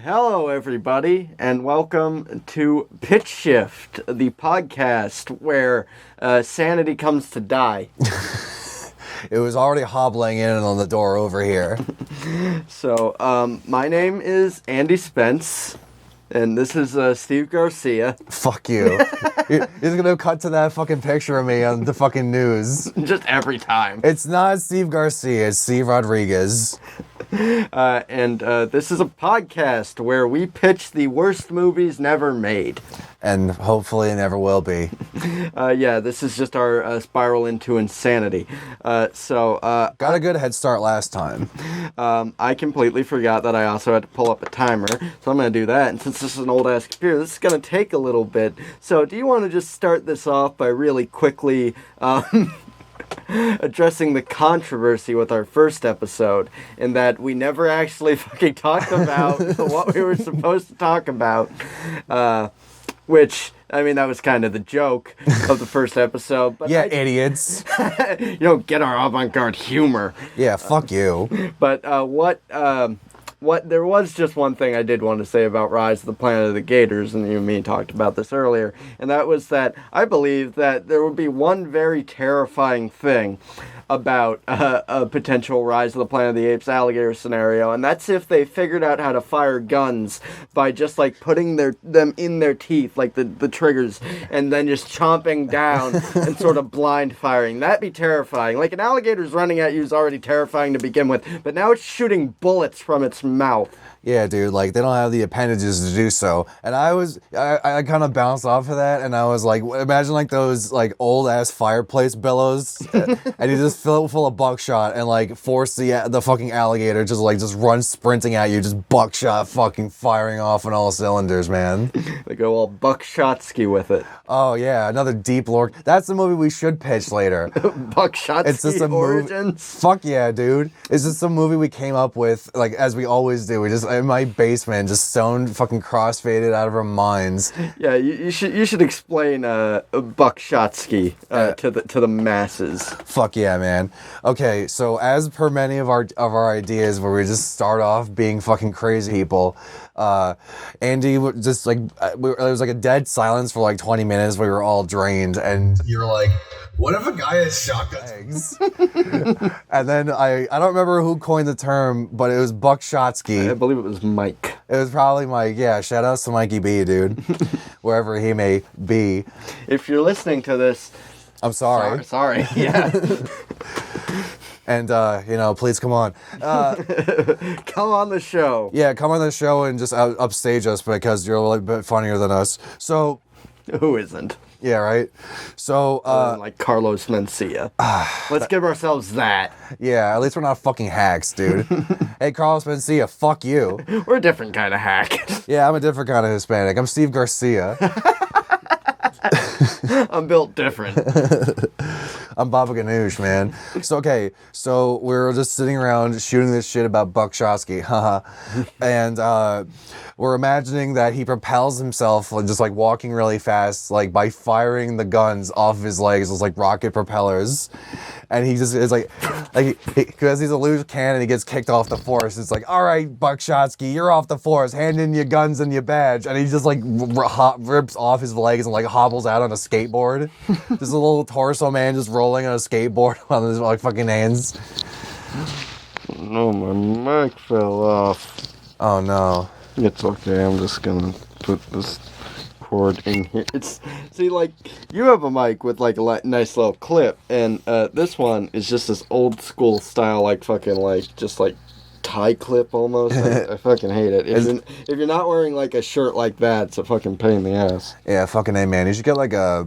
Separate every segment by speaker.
Speaker 1: Hello, everybody, and welcome to PitchShift, the podcast where sanity comes to die.
Speaker 2: It was already hobbling in on the door over here.
Speaker 1: So, my name is Andy Spence, and this is Steve Garcia.
Speaker 2: Fuck you. He's gonna cut to that fucking picture of me on the fucking news.
Speaker 1: Just every time.
Speaker 2: It's not Steve Garcia, it's Steve Rodriguez.
Speaker 1: And this is a podcast where we pitch the worst movies never made.
Speaker 2: And hopefully never will be.
Speaker 1: Yeah, this is just our spiral into insanity.
Speaker 2: Got a good head start last time.
Speaker 1: I completely forgot that I also had to pull up a timer, so I'm going to do that. And since this is an old-ass computer, this is going to take a little bit. So do you want to just start this off by really quickly addressing the controversy with our first episode, in that we never actually fucking talked about what we were supposed to talk about, which, I mean, that was kind of the joke of the first episode. But
Speaker 2: yeah, idiots.
Speaker 1: You don't get our avant-garde humor.
Speaker 2: Yeah, fuck you.
Speaker 1: But there was just one thing I did want to say about Rise of the Planet of the Gators, and you and me talked about this earlier, and that was that I believe that there would be one very terrifying thing about a potential Rise of the Planet of the Apes alligator scenario, and that's if they figured out how to fire guns by just like putting them in their teeth, like the triggers, and then just chomping down and sort of blind firing. That'd be terrifying. Like, an alligator's running at you is already terrifying to begin with, but now it's shooting bullets from its mouth.
Speaker 2: Yeah, dude, like, they don't have the appendages to do so. And I kind of bounced off of that, and I was like, imagine, like, those, like, old-ass fireplace bellows, and you just fill it full of buckshot and, like, force the fucking alligator just run sprinting at you, just buckshot fucking firing off on all cylinders, man.
Speaker 1: They go all Buckshotsky with it.
Speaker 2: Oh, yeah, another deep lore. That's the movie we should pitch later.
Speaker 1: Buckshotsky
Speaker 2: It's just a
Speaker 1: Origins?
Speaker 2: Fuck yeah, dude. It's just a movie we came up with, like, as we always do. We just, in my basement, just stoned, fucking crossfaded out of our minds.
Speaker 1: Yeah, you should explain Buckshotsky to the masses.
Speaker 2: Fuck yeah, man. Okay, so as per many of our ideas, where we just start off being fucking crazy people, Andy just like there was like a dead silence for like 20 minutes. We were all drained, and you're like, what if a guy has shotgun legs? And then I don't remember who coined the term, but it was Buckshotsky.
Speaker 1: I believe it was Mike.
Speaker 2: It was probably Mike. Yeah, shout outs to Mikey B, dude. Wherever he may be.
Speaker 1: If you're listening to this,
Speaker 2: I'm sorry.
Speaker 1: Sorry. Yeah.
Speaker 2: And, please come on.
Speaker 1: Come on the show.
Speaker 2: Yeah, come on the show and just upstage us, because you're a little bit funnier than us. So...
Speaker 1: Who isn't?
Speaker 2: Yeah, right? So,
Speaker 1: like Carlos Mencia. Let's give ourselves that.
Speaker 2: Yeah, at least we're not fucking hacks, dude. Hey, Carlos Mencia, fuck you.
Speaker 1: We're a different kind of hack.
Speaker 2: Yeah, I'm a different kind of Hispanic. I'm Steve Garcia.
Speaker 1: I'm built different.
Speaker 2: I'm Baba Ganoush, man. So we're just sitting around shooting this shit about Buckshotsky, haha. And we're imagining that he propels himself, just like walking really fast, like by firing the guns off of his legs, those like rocket propellers. And he just is like because he's a loose cannon, he gets kicked off the force. It's like, all right, Buckshotsky, you're off the force. Hand in your guns and your badge. And he just like rips off his legs and like hobbles out on a skateboard. Just a little torso man just rolling on a skateboard on his like fucking hands.
Speaker 1: No, my mic fell off.
Speaker 2: Oh no.
Speaker 1: It's okay. I'm just gonna put this cord in here. See, like, you have a mic with like a nice little clip, and this one is just this old school style, like fucking like just like tie clip almost. I fucking hate it. If you're not wearing like a shirt like that, it's a fucking pain in the ass.
Speaker 2: Yeah, fucking A, man. You should get like a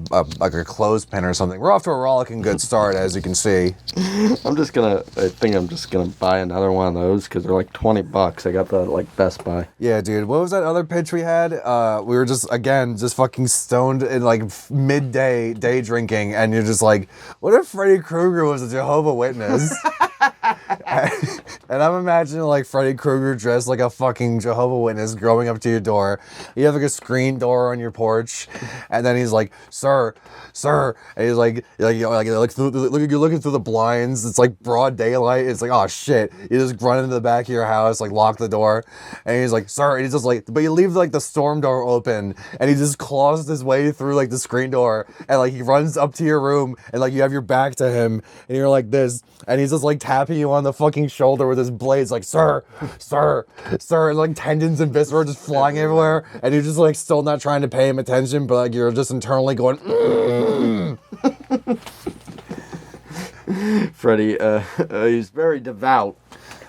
Speaker 2: clothespin or something. We're off to a rollicking good start, as you can see.
Speaker 1: I think I'm just gonna buy another one of those because they're like $20. I got the like Best Buy.
Speaker 2: Yeah, dude. What was that other pitch we had? We were just fucking stoned in like midday day drinking, and you're just like, what if Freddy Krueger was a Jehovah's Witness? And I'm imagining like Freddy Krueger dressed like a fucking Jehovah's Witness going up to your door. You have like a screen door on your porch, and then he's like, "Sir, sir," and he's like you're looking through the blinds. It's like broad daylight. It's like, oh shit. You just run into the back of your house, like lock the door, and he's like, "Sir," and he's just like, but you leave like the storm door open, and he just claws his way through like the screen door, and like he runs up to your room, and like you have your back to him, and you're like this, and he's just like tapping you on the fucking shoulder with his blades, like, "Sir, sir, sir," and like tendons and viscera just flying everywhere, and you're just like still not trying to pay him attention, but like you're just internally going,
Speaker 1: Freddy, he's very devout,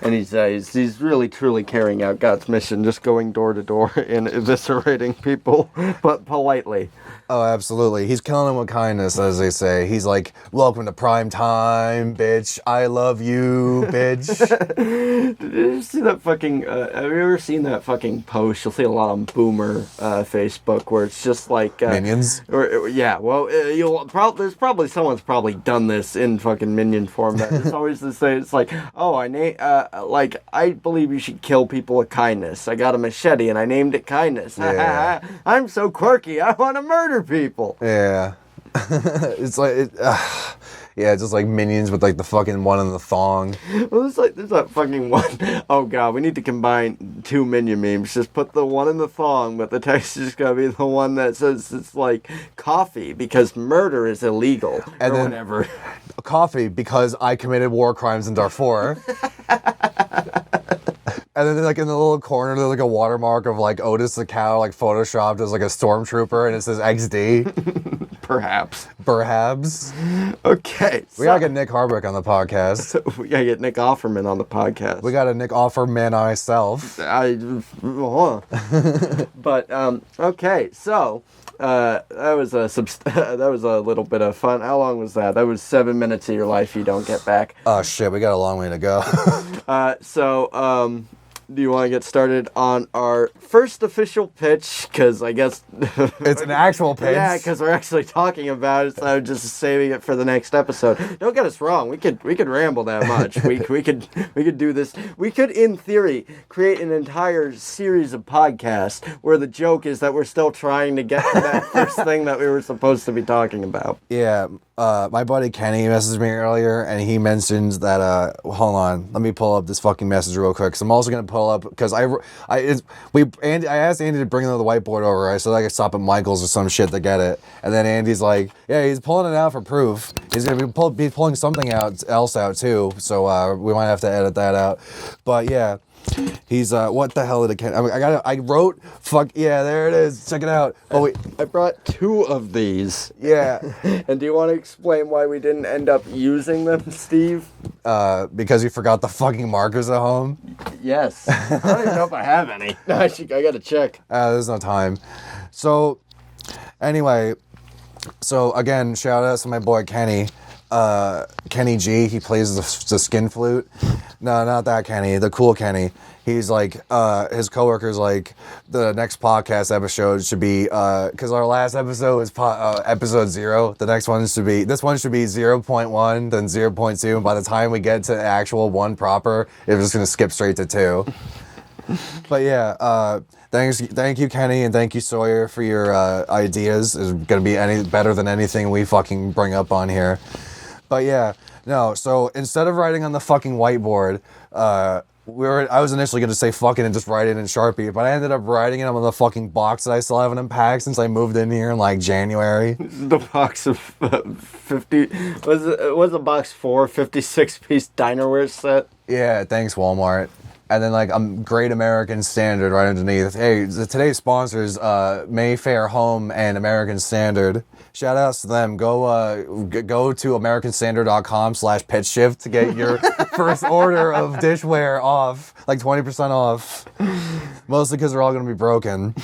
Speaker 1: and he's really truly carrying out God's mission, just going door to door and eviscerating people, but politely.
Speaker 2: Oh, absolutely. He's killing them with kindness, as they say. He's like, "Welcome to prime time, bitch. I love you, bitch."
Speaker 1: Did you see that fucking, have you ever seen that fucking post? You'll see a lot on Boomer Facebook where it's just like...
Speaker 2: Minions?
Speaker 1: Yeah, well, there's probably, someone's probably done this in fucking minion form. That it's always the same. It's like, oh, I believe you should kill people with kindness. I got a machete and I named it Kindness.
Speaker 2: Yeah.
Speaker 1: I'm so quirky, I want to murder people.
Speaker 2: Yeah. It's like, yeah, just like minions with like the fucking one in the thong.
Speaker 1: Well, there's that fucking one. Oh god, we need to combine two minion memes. Just put the one in the thong, but the text is gonna be the one that says it's like coffee because murder is illegal,
Speaker 2: and
Speaker 1: or
Speaker 2: then
Speaker 1: whatever.
Speaker 2: Coffee because I committed war crimes in Darfur. And then like in the little corner there's like a watermark of like Otis the cow like photoshopped as like a stormtrooper, and it says XD.
Speaker 1: Perhaps. Okay.
Speaker 2: We gotta get Nick Harbrick on the podcast.
Speaker 1: We gotta get Nick Offerman on the podcast.
Speaker 2: We got a Nick Offerman myself.
Speaker 1: But okay, so that was a little bit of fun. How long was that? That was 7 minutes of your life you don't get back.
Speaker 2: Oh shit, we got a long way to go.
Speaker 1: Do you want to get started on our first official pitch? Because I guess...
Speaker 2: It's an actual pitch.
Speaker 1: Yeah, because we're actually talking about it, so I'm just saving it for the next episode. Don't get us wrong. We could ramble that much. We could do this. We could, in theory, create an entire series of podcasts where the joke is that we're still trying to get to that first thing that we were supposed to be talking about.
Speaker 2: Yeah. My buddy Kenny messaged me earlier, and he mentions that, hold on, let me pull up this fucking message real quick, because I'm also going to pull up, because I asked Andy to bring the whiteboard over. I said I could stop at Michael's or some shit to get it, and then Andy's like, yeah, he's pulling it out for proof. He's going to be pulling something else out too, so we might have to edit that out. But yeah. He's what the hell did I wrote fuck yeah, there it is, check it out. Oh wait,
Speaker 1: I brought 2 of these.
Speaker 2: Yeah.
Speaker 1: And do you want to explain why we didn't end up using them, Steve?
Speaker 2: Because you forgot the fucking markers at home?
Speaker 1: Yes. I don't even know if I have any. I gotta check.
Speaker 2: There's no time. So anyway, so again, shout out to my boy Kenny. Kenny G, he plays the skin flute. No, not that Kenny, the cool Kenny. He's like, his coworker's like, the next podcast episode should be, because our last episode was episode 0. This one should be 0.1, then 0.2, and by the time we get to the actual 1 proper, it's just going to skip straight to 2. But yeah, thank you, Kenny, and thank you, Sawyer, for your ideas. It's going to be any better than anything we fucking bring up on here. But yeah, no, so instead of writing on the fucking whiteboard, I was initially going to say fucking and just write it in Sharpie, but I ended up writing it on the fucking box that I still haven't unpacked since I moved in here in like January.
Speaker 1: The box of 50, was a box 4, 56-piece dinerware set?
Speaker 2: Yeah, thanks Walmart. And then like Great American Standard right underneath. Hey, today's sponsors, Mayfair Home and American Standard. Shout outs to them. Go to americanstandard.com/pitchshift to get your first order of dishware off, like 20% off. Mostly because they're all going to be broken.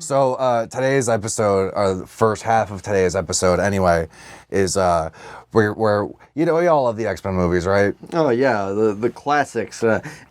Speaker 2: So today's episode, or the first half of today's episode anyway, is we're where you know, we all love the X-Men movies, right?
Speaker 1: Oh yeah, the classics.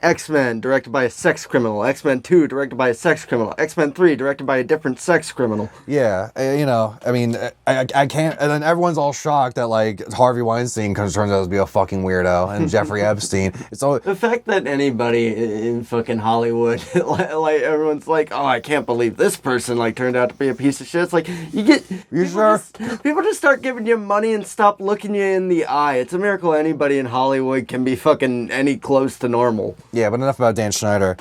Speaker 1: X-Men directed by a sex criminal. X-Men 2 directed by a sex criminal. X-Men 3 directed by a different sex criminal.
Speaker 2: Yeah, you know, I mean, I can't, and then everyone's all shocked that like Harvey Weinstein turns out to be a fucking weirdo, and Jeffrey Epstein. It's all
Speaker 1: The fact that anybody in fucking Hollywood, like everyone's like, oh, I can't believe this person like turned out to be a piece of shit. It's like people just start giving you money and stop looking you in the eye. It's a miracle anybody in Hollywood can be fucking any close to normal.
Speaker 2: Yeah, but enough about Dan Schneider.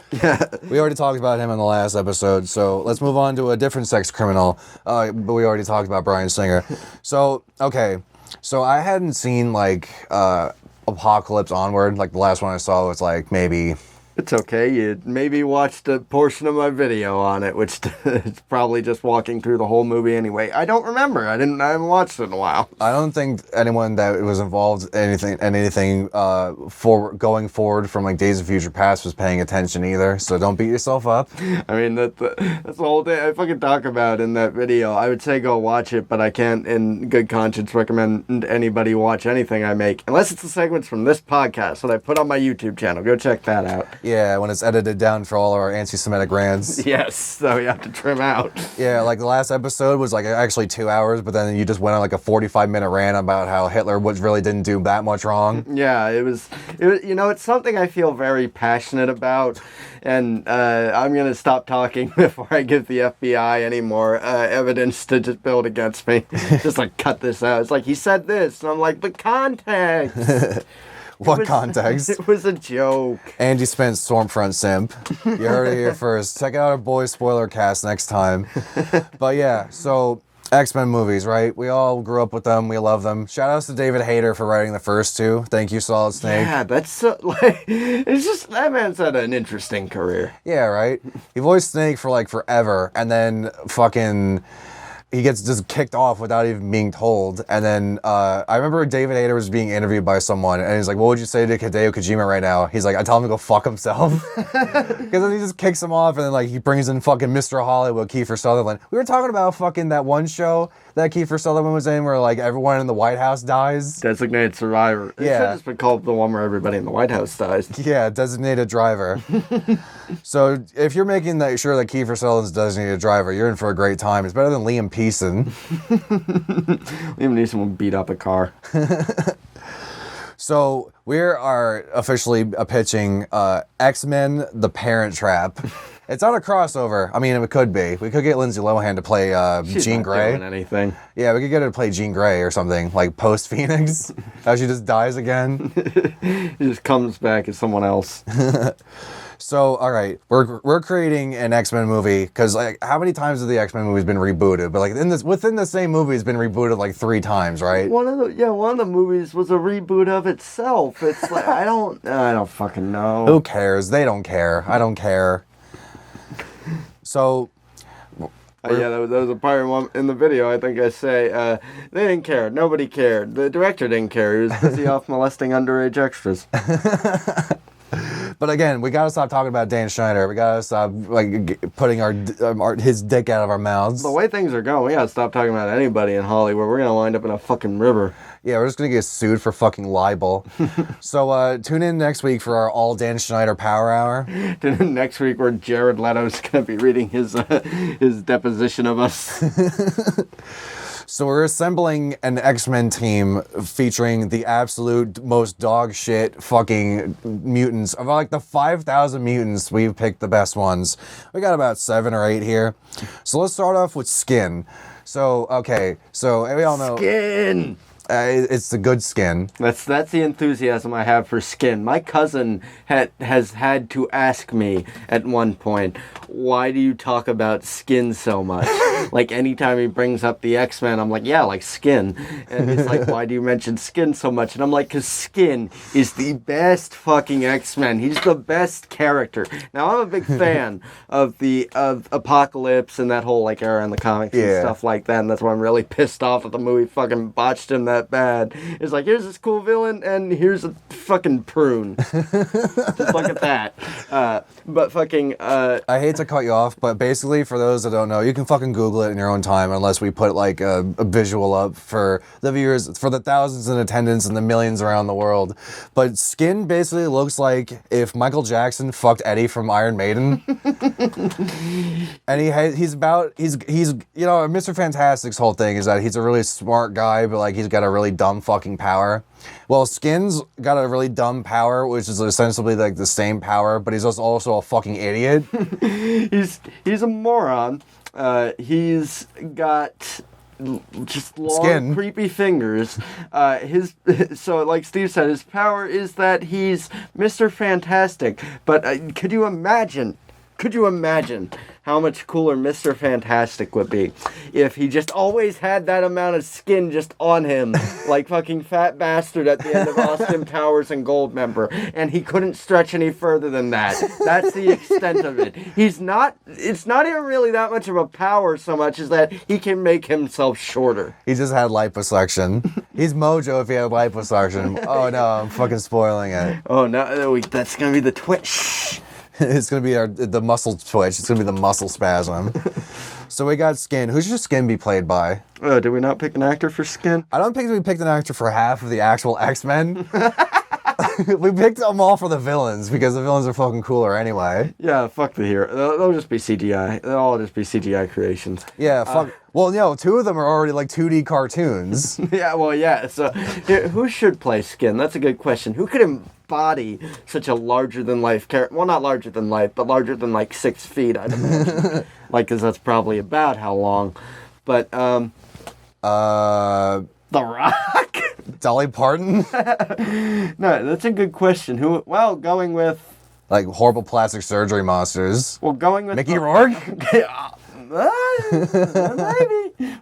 Speaker 2: We already talked about him in the last episode, so let's move on to a different sex criminal. But we already talked about Bryan Singer. So, okay. So I hadn't seen, like, Apocalypse Onward. Like, the last one I saw was, like, maybe...
Speaker 1: It's okay. You maybe watched a portion of my video on it, which is probably just walking through the whole movie anyway. I don't remember. I haven't watched it in a while.
Speaker 2: I don't think anyone that was involved in anything going forward from like Days of Future Past was paying attention either. So don't beat yourself up.
Speaker 1: I mean, that's the whole thing I fucking talk about in that video. I would say go watch it, but I can't in good conscience recommend anybody watch anything I make. Unless it's the segments from this podcast that I put on my YouTube channel. Go check that out.
Speaker 2: Yeah, when it's edited down for all our anti-Semitic rants.
Speaker 1: Yes, so you have to trim out.
Speaker 2: Yeah, like the last episode was like actually 2 hours, but then you just went on like a 45-minute rant about how Hitler really didn't do that much wrong.
Speaker 1: Yeah, it was, you know, it's something I feel very passionate about, and I'm going to stop talking before I give the FBI any more evidence to just build against me. Just like cut this out. It's like, he said this, and I'm like, the context.
Speaker 2: What context?
Speaker 1: It was a joke.
Speaker 2: Andy Spence, Stormfront simp. You heard it here first. Check out our boys spoiler cast next time. But yeah, so X-Men movies, right? We all grew up with them. We love them. Shout outs to David Hayter for writing the first two. Thank you, Solid Snake.
Speaker 1: Yeah, that's like, it's just, that man's had an interesting career.
Speaker 2: Yeah, right? He voiced Snake for like forever, and then fucking... he gets just kicked off without even being told. And then I remember David Hayter was being interviewed by someone, and he's like, what would you say to Hideo Kojima right now? He's like, I tell him to go fuck himself. Because then he just kicks him off, and then like he brings in fucking Mr. Hollywood, Kiefer Sutherland. We were talking about fucking that one show that Kiefer Sutherland was in where like everyone in the White House dies.
Speaker 1: Designated Survivor. It should have just been called the one where everybody in the White House dies.
Speaker 2: Yeah, Designated Driver. So if you're making sure that Kiefer Sutherland's Designated Driver, you're in for a great time. It's better than Liam Neeson.
Speaker 1: Liam Neeson will beat up a car.
Speaker 2: So we are officially pitching X-Men: The Parent Trap. It's not a crossover. I mean, it could be. We could get Lindsay Lohan to play Jean Grey.
Speaker 1: She's not doing anything.
Speaker 2: Yeah, we could get her to play Jean Grey or something, like post-Phoenix. How she just dies again.
Speaker 1: He just comes back as someone else.
Speaker 2: So, all right, we're creating an X-Men movie because like, how many times have the X-Men movies been rebooted? But like within the same movie, it's been rebooted like 3 times, right?
Speaker 1: One of the movies was a reboot of itself. It's like I don't fucking know.
Speaker 2: Who cares? They don't care. I don't care. So.
Speaker 1: Yeah, there was a part in the video, I think I say, they didn't care. Nobody cared. The director didn't care. He was busy off molesting underage extras.
Speaker 2: But again, we gotta stop talking about Dan Schneider. We gotta stop like putting his dick out of our mouths.
Speaker 1: The way things are going, we gotta stop talking about anybody in Hollywood. We're gonna wind up in a fucking river.
Speaker 2: Yeah, we're just gonna get sued for fucking libel. So tune in next week for our all Dan Schneider Power Hour.
Speaker 1: Tune in next week where Jared Leto's gonna be reading his deposition of us.
Speaker 2: So we're assembling an X-Men team featuring the absolute most dog shit fucking mutants. Of like the 5,000 mutants, we've picked the best ones. We got about 7 or 8 here. So let's start off with Skin. So, okay, so we all know...
Speaker 1: Skin!
Speaker 2: It's the good skin.
Speaker 1: That's the enthusiasm I have for Skin. My cousin has had to ask me at one point, why do you talk about Skin so much? Like anytime he brings up the X-Men, I'm like, yeah, like Skin. And he's like, why do you mention Skin so much? And I'm like, because Skin is the best fucking X-Men. He's the best character. Now I'm a big fan of Apocalypse and that whole like era in the comics and stuff like that. And that's why I'm really pissed off that the movie fucking botched him that bad. It's like, here's this cool villain and here's a fucking prune. Just look at that. But fucking...
Speaker 2: I hate to cut you off, but basically for those that don't know, you can fucking Google Google it in your own time unless we put like a visual up for the viewers, for the thousands in attendance and the millions around the world. But Skin basically looks like if Michael Jackson fucked Eddie from Iron Maiden. And he's you know, Mr. Fantastic's whole thing is that he's a really smart guy, but like he's got a really dumb fucking power. Well, Skin's got a really dumb power, which is essentially like the same power, but he's also a fucking idiot.
Speaker 1: He's a moron. He's got just long,
Speaker 2: Skin.
Speaker 1: creepy fingers. So like Steve said, his power is that he's Mr. Fantastic. But could you imagine how much cooler Mr. Fantastic would be if he just always had that amount of skin just on him, like fucking Fat Bastard at the end of Austin Powers and Goldmember, and he couldn't stretch any further than that. That's the extent of it. It's not even really that much of a power so much as that he can make himself shorter.
Speaker 2: He just had liposuction. He's Mojo if he had liposuction. Oh no, I'm fucking spoiling it.
Speaker 1: Oh no, that's gonna be the twitch.
Speaker 2: It's going to be the muscle twitch. It's going to be the muscle spasm. So we got Skin. Who should Skin be played by?
Speaker 1: Did we not pick an actor for Skin?
Speaker 2: I don't think we picked an actor for half of the actual X-Men. We picked them all for the villains because the villains are fucking cooler anyway.
Speaker 1: Yeah, fuck the hero. They'll just be CGI. They'll all just be CGI creations.
Speaker 2: Yeah, fuck. Well, no, two of them are already like 2D cartoons.
Speaker 1: Yeah, well, yeah. So who should play Skin? That's a good question. Who could embody such a larger-than-life character? Well, not larger than life, but larger than like 6 feet, I'd imagine. Like, because that's probably about how long. But, The Rock?
Speaker 2: Dolly Parton?
Speaker 1: No, that's a good question. Who? Well, going with...
Speaker 2: Like horrible plastic surgery monsters.
Speaker 1: Well, going with...
Speaker 2: Mickey Rourke?
Speaker 1: Maybe.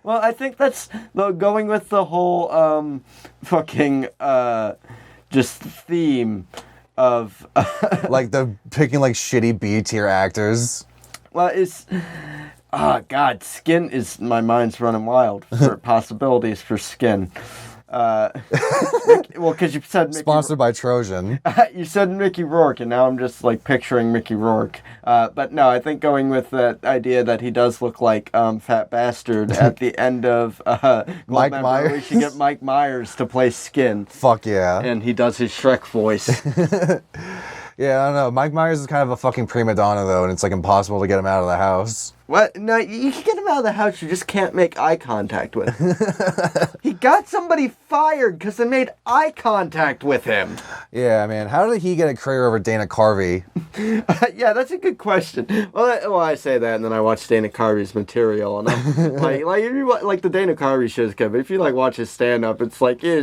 Speaker 1: Well, I think that's going with the whole fucking just theme of
Speaker 2: like the picking like shitty B tier actors.
Speaker 1: Well, it's God, Skin is my mind's running wild for possibilities for Skin. Well, because you said Mickey
Speaker 2: Sponsored by Trojan.
Speaker 1: You said Mickey Rourke, and now I'm just like picturing Mickey Rourke. But no, I think going with that idea that he does look like Fat Bastard at the end of
Speaker 2: Mike Myers.
Speaker 1: We should get Mike Myers to play Skin.
Speaker 2: Fuck yeah.
Speaker 1: And he does his Shrek voice.
Speaker 2: Yeah, I don't know. Mike Myers is kind of a fucking prima donna though, and it's like impossible to get him out of the house.
Speaker 1: What? No, you can get him out of the house, you just can't make eye contact with him. He got somebody fired because they made eye contact with him.
Speaker 2: Yeah, man. How did he get a career over Dana Carvey?
Speaker 1: Yeah, that's a good question. Well, I say that, and then I watch Dana Carvey's material, and I'm like if you like the Dana Carvey shows, Kevin. If you like watch his stand up, it's like you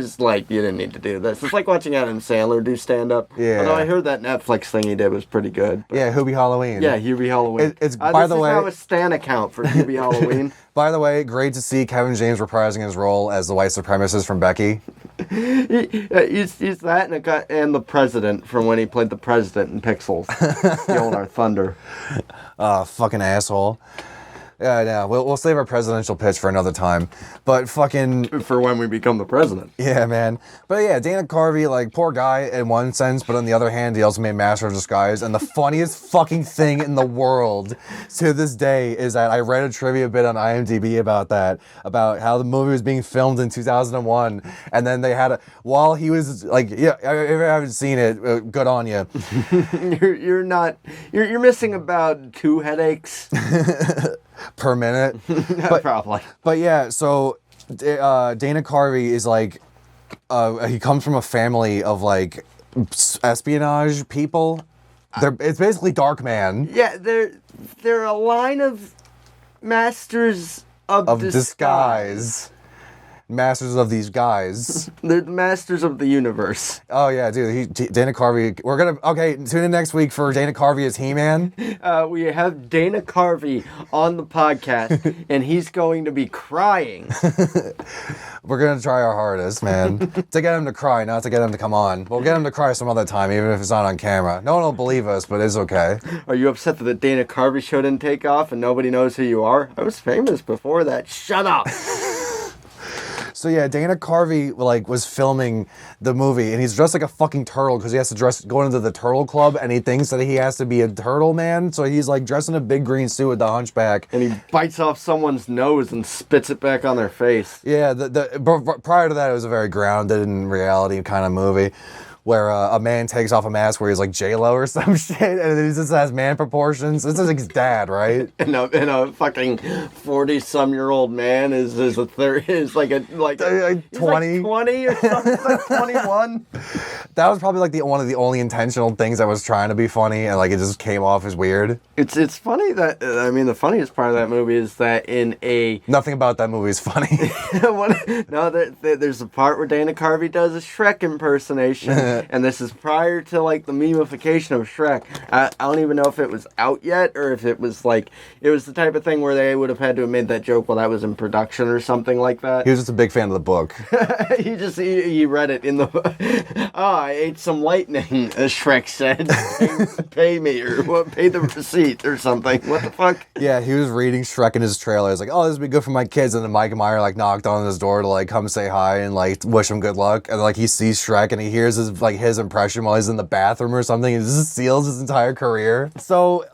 Speaker 1: didn't need to do this. It's like watching Adam Sandler do stand up.
Speaker 2: Yeah.
Speaker 1: Although I heard that Netflix thing he did was pretty good.
Speaker 2: Yeah, Hubie Halloween.
Speaker 1: Yeah, Hubie Halloween.
Speaker 2: It's by the way.
Speaker 1: This is now a Stan account for Hubie Halloween.
Speaker 2: By the way, great to see Kevin James reprising his role as the white supremacist from Becky.
Speaker 1: He's that and the president from when he played the president in Pixels. Stealing our thunder.
Speaker 2: Fucking asshole. Yeah, we'll save our presidential pitch for another time. But fucking...
Speaker 1: For when we become the president.
Speaker 2: Yeah, man. But yeah, Dana Carvey, like, poor guy in one sense, but on the other hand, he also made Master of Disguise. And the funniest fucking thing in the world to this day is that I read a trivia bit on IMDb about that, about how the movie was being filmed in 2001. And then they had while he was, like, yeah, if you haven't seen it, good on you.
Speaker 1: You're missing about 2 headaches.
Speaker 2: Per minute.
Speaker 1: Probably.
Speaker 2: But yeah, so Dana Carvey is like, he comes from a family of like espionage people. It's basically Dark Man.
Speaker 1: Yeah, they're a line of masters of
Speaker 2: disguise. Masters of these guys.
Speaker 1: They're the masters of the universe.
Speaker 2: Oh yeah, dude. Dana Carvey. Tune in next week for Dana Carvey as He-Man.
Speaker 1: We have Dana Carvey on the podcast, and he's going to be crying.
Speaker 2: We're gonna try our hardest, man, to get him to cry, not to get him to come on. We'll get him to cry some other time, even if it's not on camera. No one will believe us, but it's okay.
Speaker 1: Are you upset that the Dana Carvey show didn't take off and nobody knows who you are? I was famous before that. Shut up.
Speaker 2: So yeah, Dana Carvey like was filming the movie, and he's dressed like a fucking turtle because he has to go into the turtle club, and he thinks that he has to be a turtle man. So he's like dressed in a big green suit with the hunchback,
Speaker 1: and he bites off someone's nose and spits it back on their face.
Speaker 2: Yeah, prior to that, it was a very grounded in reality kind of movie. Where a man takes off a mask where he's like J-Lo or some shit, and then he just has man proportions. This is like his dad, right?
Speaker 1: And a fucking 40-some-year-old man is like
Speaker 2: 20,
Speaker 1: like 20 or something, like 21.
Speaker 2: That was probably like one of the only intentional things that was trying to be funny, and like it just came off as weird.
Speaker 1: It's funny that the funniest part of that movie is that
Speaker 2: nothing about that movie is funny.
Speaker 1: There's a part where Dana Carvey does a Shrek impersonation. And this is prior to like the memification of Shrek. I don't even know if it was out yet or if it was like it was the type of thing where they would have had to have made that joke while that was in production or something like that.
Speaker 2: He was just a big fan of the book.
Speaker 1: he read it in the I ate some lightning, as Shrek said. Pay me or pay the receipt or something. What the fuck?
Speaker 2: Yeah, he was reading Shrek in his trailer. He's like, oh, this would be good for my kids. And then Mike Meyer like knocked on his door to like come say hi and like wish him good luck. And like he sees Shrek and he hears his impression while he's in the bathroom or something. It just seals his entire career. So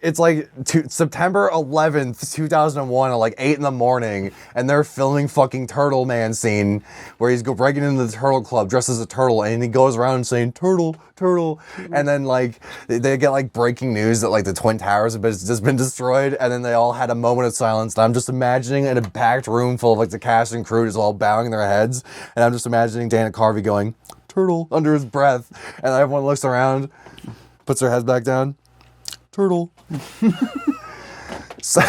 Speaker 2: it's like September 11th, 2001 at like 8 in the morning, and they're filming fucking Turtle Man scene where he's breaking into the Turtle Club dressed as a turtle, and he goes around saying turtle, turtle, and then like they get like breaking news that like the Twin Towers have just been destroyed, and then they all had a moment of silence, and I'm just imagining in a packed room full of like the cast and crew just all bowing their heads, and I'm just imagining Dana Carvey going turtle under his breath, and everyone looks around, puts their heads back down. Turtle. So,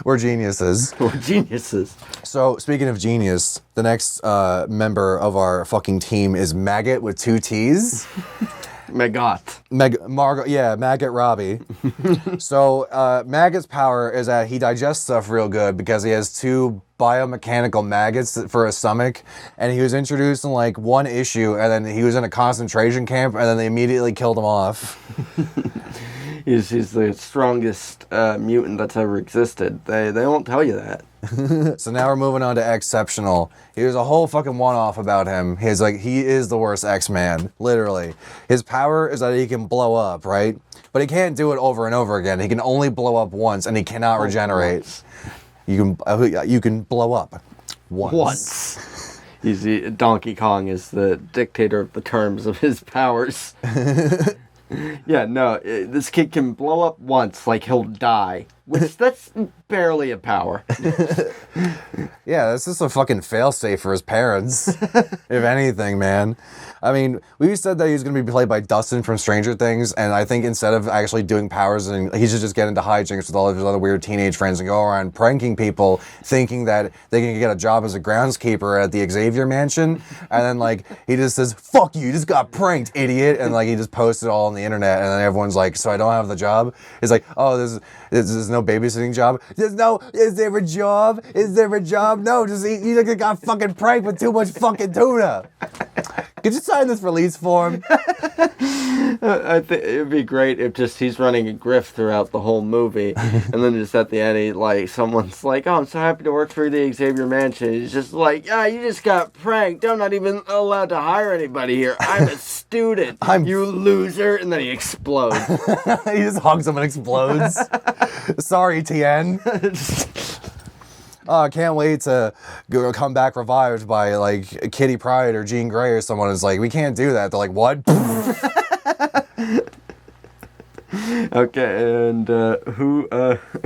Speaker 2: we're geniuses.
Speaker 1: We're geniuses.
Speaker 2: So, speaking of genius, the next member of our fucking team is Maggot with 2 T's. Maggot Robbie. So, Maggot's power is that he digests stuff real good because he has 2 biomechanical maggots for his stomach, and he was introduced in like 1 issue, and then he was in a concentration camp, and then they immediately killed him off.
Speaker 1: He's the strongest mutant that's ever existed. They won't tell you that.
Speaker 2: So now we're moving on to Exceptional. Here's a whole fucking one-off about him. He is the worst X-Man, literally. His power is that he can blow up, right? But he can't do it over and over again. He can only blow up once, and he cannot regenerate. You can blow up once.
Speaker 1: Donkey Kong is the dictator of the terms of his powers. Yeah, no, this kid can blow up once, like he'll die, which that's barely a power.
Speaker 2: Yeah, that's just a fucking failsafe for his parents, if anything, man. I mean, we said that he was going to be played by Dustin from Stranger Things, and I think instead of actually doing powers, and he should just get into hijinks with all of his other weird teenage friends and go around pranking people, thinking that they can get a job as a groundskeeper at the Xavier Mansion, and then like he just says, "Fuck you, you just got pranked, idiot," and like he just posts it all on the internet, and then everyone's like, "So I don't have the job?" It's like, "Oh, there's no babysitting job." Is there a job? Is there a job? No, just you got fucking pranked with too much fucking tuna. Could you sign this release form?
Speaker 1: I think it'd be great if just he's running a grift throughout the whole movie, and then just at the end, someone's like, "Oh, I'm so happy to work for the Xavier Mansion." He's just like, "Yeah, you just got pranked. I'm not even allowed to hire anybody here. I'm a student. You loser!" And then he explodes.
Speaker 2: He just hugs him and explodes. Sorry, Tien. Oh, I can't wait to come back revived by like Kitty Pryde or Jean Grey or someone. Is like, we can't do that. They're like, what?
Speaker 1: Okay, and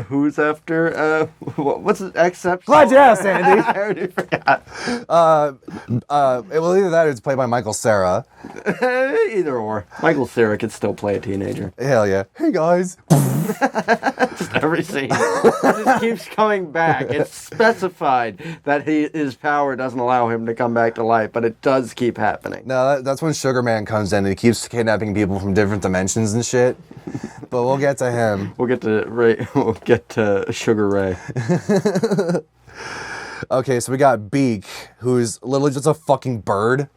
Speaker 1: who's after? What's it? Exceptional?
Speaker 2: Glad you asked, Andy.
Speaker 1: I already forgot.
Speaker 2: Well, either that or it's played by Michael Cera.
Speaker 1: Either or. Michael Cera could still play a teenager.
Speaker 2: Hell yeah. Hey guys.
Speaker 1: Just every scene. It just keeps coming back. It's specified that his power doesn't allow him to come back to life, but it does keep happening.
Speaker 2: No, that's when Sugar Man comes in and he keeps kidnapping people from different dimensions and shit. But we'll get to him.
Speaker 1: We'll get to Ray. We'll get to Sugar Ray.
Speaker 2: Okay, so we got Beak, who's literally just a fucking bird.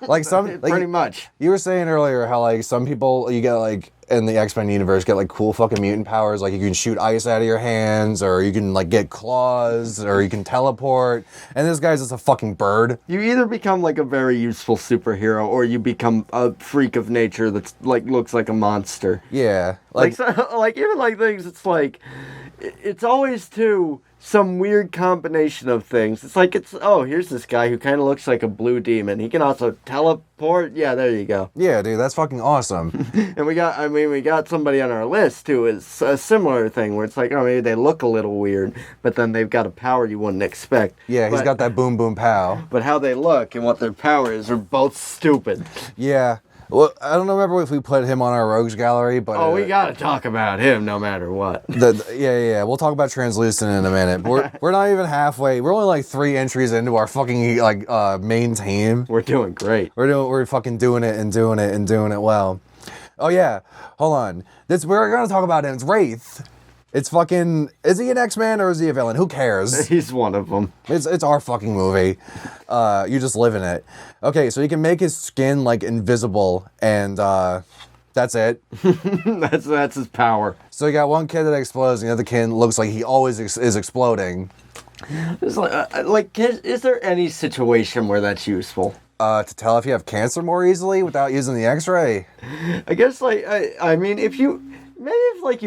Speaker 2: Like
Speaker 1: Pretty much.
Speaker 2: You were saying earlier how like some people you get like in the X-Men universe get like cool fucking mutant powers, like you can shoot ice out of your hands, or you can like get claws, or you can teleport, and this guy's just a fucking bird.
Speaker 1: You either become like a very useful superhero, or you become a freak of nature that's like looks like a monster.
Speaker 2: Yeah.
Speaker 1: Like even like things, it's like it's always too some weird combination of things. It's like here's this guy who kind of looks like a blue demon. He can also teleport. Yeah, there you go.
Speaker 2: Yeah, dude, that's fucking awesome.
Speaker 1: And we got somebody on our list who is a similar thing where it's like, oh, maybe they look a little weird, but then they've got a power you wouldn't expect.
Speaker 2: Yeah, he's got that boom boom pow.
Speaker 1: But how they look and what their power is are both stupid.
Speaker 2: Yeah. Well, I don't remember if we put him on our rogues gallery, but
Speaker 1: we gotta talk about him no matter what.
Speaker 2: Yeah. We'll talk about Translucent in a minute. We're not even halfway. We're only like 3 entries into our fucking main team.
Speaker 1: We're doing great.
Speaker 2: We're fucking doing it well. Oh yeah, hold on. We're gonna talk about him. It's Wraith. It's fucking. Is he an X-Man or is he a villain? Who cares?
Speaker 1: He's one of them.
Speaker 2: It's our fucking movie. You just live in it. Okay, so he can make his skin like invisible, and that's it.
Speaker 1: that's his power.
Speaker 2: So you got one kid that explodes, and the other kid looks like he always is exploding.
Speaker 1: It's is there any situation where that's useful?
Speaker 2: To tell if you have cancer more easily without using the X-ray.
Speaker 1: I guess I mean if you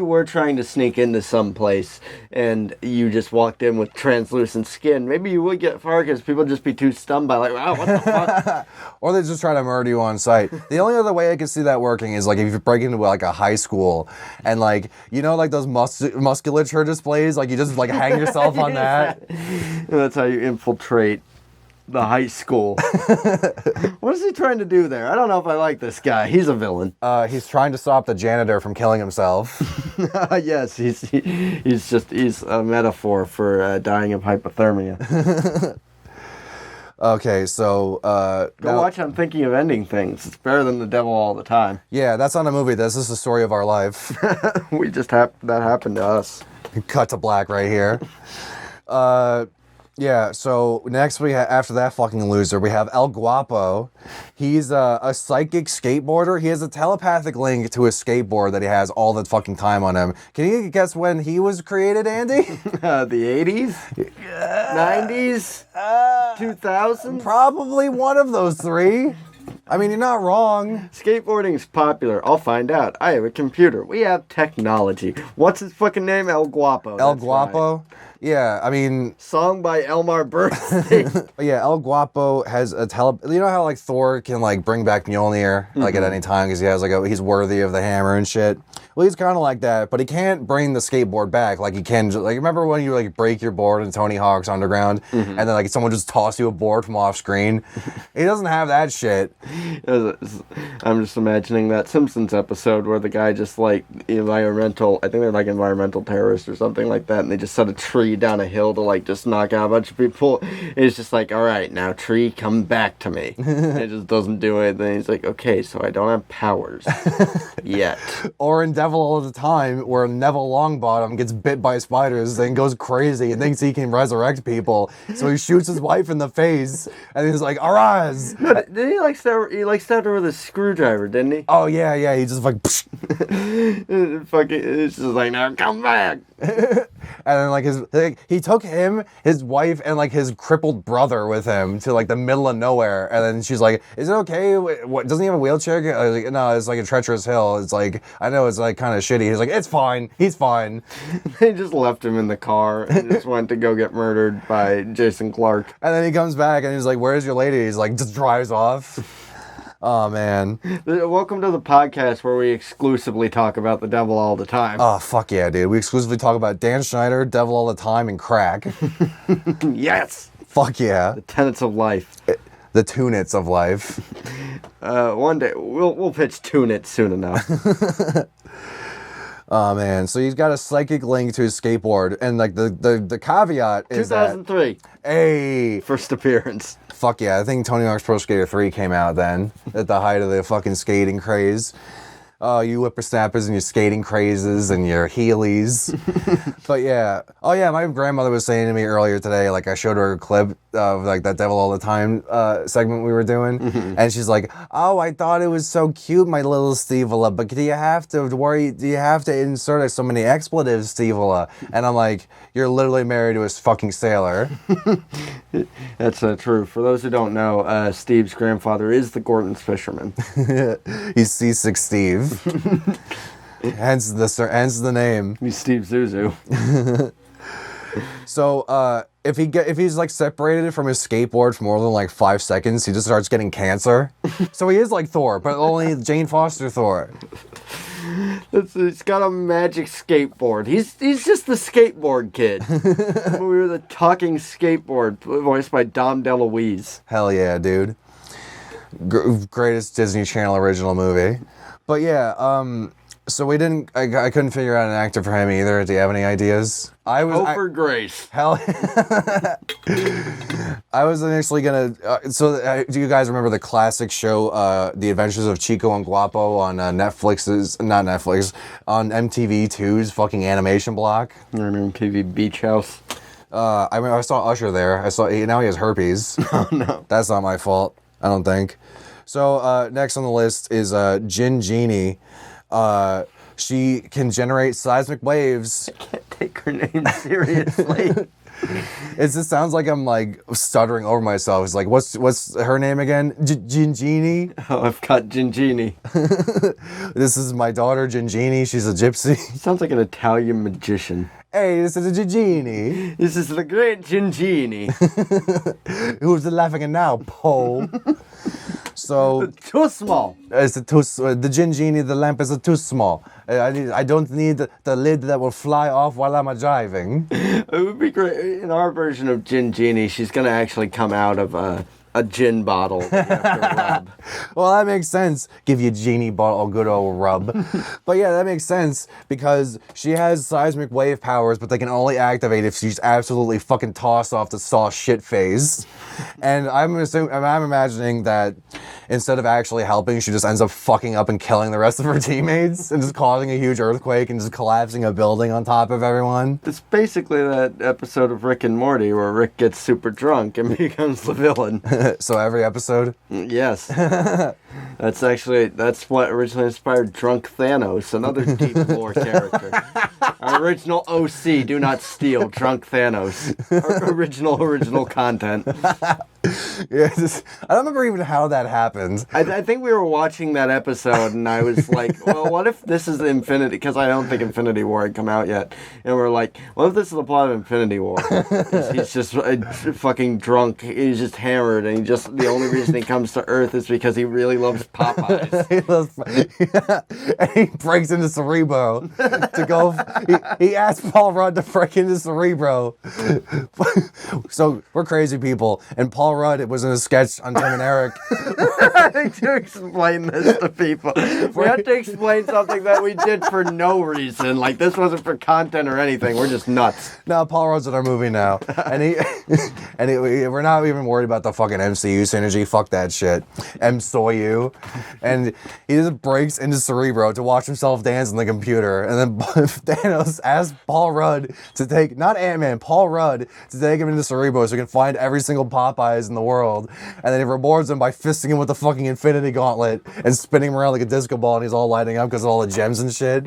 Speaker 1: were trying to sneak into some place and you just walked in with translucent skin, maybe you would get far because people would just be too stunned by like, wow, what the fuck?
Speaker 2: Or they just try to murder you on sight. The only other way I can see that working is like if you break into like a high school and like, like those musculature displays, like you just like hang yourself on that.
Speaker 1: And that's how you infiltrate the high school. What is he trying to do there? I don't know if I like this guy. He's a villain.
Speaker 2: He's trying to stop the janitor from killing himself.
Speaker 1: Yes, he's a metaphor for dying of hypothermia.
Speaker 2: Okay, so
Speaker 1: go watch I'm Thinking of Ending Things. It's better than The Devil All the Time.
Speaker 2: Yeah, that's not a movie. This is the story of our life.
Speaker 1: That happened to us.
Speaker 2: Cut to black right here. Yeah, so next after that fucking loser, we have El Guapo. He's a psychic skateboarder. He has a telepathic link to his skateboard that he has all the fucking time on him. Can you guess when he was created, Andy?
Speaker 1: The 80s? 90s? 2000s?
Speaker 2: Probably one of those 3. I mean, you're not wrong.
Speaker 1: Skateboarding's popular. I'll find out. I have a computer. We have technology. What's his fucking name? El Guapo.
Speaker 2: El Guapo? Right. Yeah, I mean...
Speaker 1: Song by Elmar Bernstein.
Speaker 2: Yeah, El Guapo has a You know how, like, Thor can, like, bring back Mjolnir, like, at any time because he has, like, he's worthy of the hammer and shit? Well, he's kind of like that, but he can't bring the skateboard back like he can... Like, remember when you, like, break your board in Tony Hawk's Underground, and then, like, someone just toss you a board from off-screen? He doesn't have that shit.
Speaker 1: I'm just imagining that Simpsons episode where the guy just, like, I think they're, like, environmental terrorists or something like that, and they just set a tree down a hill to like just knock out a bunch of people. It's just like, all right, now tree, come back to me. It just doesn't do it. Then he's like, okay, so I don't have powers yet.
Speaker 2: Or in Devil All the Time, where Neville Longbottom gets bit by spiders, then goes crazy and thinks he can resurrect people. So he shoots his wife in the face, and he's like, arise!
Speaker 1: Did he stabbed her with a screwdriver, didn't he?
Speaker 2: Oh yeah, he just like,
Speaker 1: it's just like, now come back.
Speaker 2: And then like he took him, his wife, and like his crippled brother with him to like the middle of nowhere. And then she's like, "Is it okay? What, doesn't he have a wheelchair?" I was like, "No, it's like a treacherous hill. It's like, I know it's like kind of shitty." He's like, "It's fine. He's fine."
Speaker 1: They just left him in the car and just went to go get murdered by Jason Clarke.
Speaker 2: And then he comes back and he's like, "Where's your lady?" He's like, just drives off. Oh, man.
Speaker 1: Welcome to the podcast where we exclusively talk about the devil all the time.
Speaker 2: Oh, fuck yeah, dude. We exclusively talk about Dan Schneider, devil all the time, and crack.
Speaker 1: Yes!
Speaker 2: Fuck yeah.
Speaker 1: The tenets of life.
Speaker 2: The tunets of life.
Speaker 1: One day, we'll pitch Tunit soon enough.
Speaker 2: Oh, man. So he's got a psychic link to his skateboard. And, like, the caveat is
Speaker 1: 2003.
Speaker 2: Hey.
Speaker 1: First appearance.
Speaker 2: Fuck yeah. I think Tony Hawk's Pro Skater 3 came out then, at the height of the fucking skating craze. you whippersnappers and your skating crazes and your Heelys. But yeah. Oh yeah, my grandmother was saying to me earlier today, like I showed her a clip of like that Devil All the Time segment we were doing. And she's like, oh, I thought it was so cute, my little Stevola, but do you have to insert so many expletives, Stevola? And I'm like, you're literally married to a fucking sailor.
Speaker 1: That's true. For those who don't know, Steve's grandfather is the Gorton's fisherman.
Speaker 2: He's Seasick Steve. hence the name.
Speaker 1: He's Steve Zuzu.
Speaker 2: So if he's like separated from his skateboard for more than like 5 seconds, he just starts getting cancer. So he is like Thor, but only Jane Foster Thor.
Speaker 1: He's got a magic skateboard. He's just the skateboard kid. We were the talking skateboard, voiced by Dom DeLuise.
Speaker 2: Hell yeah, dude. Greatest Disney Channel original movie. But yeah, so I couldn't figure out an actor for him either. Do you have any ideas?
Speaker 1: Topher Grace.
Speaker 2: Hell. I was initially gonna. Do you guys remember the classic show, The Adventures of Chico and Guapo on on MTV2's fucking animation block?
Speaker 1: Or MTV Beach House.
Speaker 2: I saw Usher there. Now he has herpes.
Speaker 1: Oh no,
Speaker 2: that's not my fault. I don't think. So next on the list is Gin Genie. She can generate seismic waves.
Speaker 1: I can't take her name seriously.
Speaker 2: It just sounds like I'm like stuttering over myself. It's like, what's her name again? Gingini?
Speaker 1: Oh, I've got Gingini.
Speaker 2: This is my daughter Gingini. She's a gypsy.
Speaker 1: Sounds like an Italian magician.
Speaker 2: Hey, this is a Gingini.
Speaker 1: This is the great Gingini.
Speaker 2: Who's laughing at now, Paul? So
Speaker 1: too small.
Speaker 2: It's the Gingini. The lamp is too small. I don't need the lid that will fly off while I'm driving.
Speaker 1: It would be great. In our version of Gingini, she's gonna actually come out of a gin bottle that you have to rub.
Speaker 2: Well, that makes sense. Give you a genie bottle, a good old rub. But yeah, that makes sense because she has seismic wave powers, but they can only activate if she's absolutely fucking tossed off the saw shit phase. And I'm imagining that instead of actually helping, she just ends up fucking up and killing the rest of her teammates and just causing a huge earthquake and just collapsing a building on top of everyone.
Speaker 1: It's basically that episode of Rick and Morty where Rick gets super drunk and becomes the villain.
Speaker 2: So every episode?
Speaker 1: Yes. That's what originally inspired Drunk Thanos, another deep lore character. Our original OC, do not steal, Drunk Thanos. Our original content.
Speaker 2: Yeah, I don't remember even how that happened.
Speaker 1: I think we were watching that episode and I was like, well, what if this is Infinity? Because I don't think Infinity War had come out yet. And we're like, what if this is the plot of Infinity War? He's just fucking drunk. He's just hammered. And the only reason he comes to Earth is because he really loves Popeyes.
Speaker 2: And he breaks into Cerebro to go. He asked Paul Rudd to break into Cerebro. So we're crazy people. And Paul Rudd, it was in a sketch on Tim and Eric.
Speaker 1: I think to explain this to people, we have to explain something that we did for no reason. Like this wasn't for content or anything. We're just nuts.
Speaker 2: No, Paul Rudd's in our movie now, and we're not even worried about the fucking MCU synergy. Fuck that shit. MSOU, and he just breaks into Cerebro to watch himself dance on the computer, and then Thanos asks Paul Rudd to take not Ant-Man, Paul Rudd to take him into Cerebro so he can find every single Popeyes in the world, and then he rewards him by fisting him with the fucking Infinity Gauntlet and spinning him around like a disco ball, and he's all lighting up because of all the gems and shit.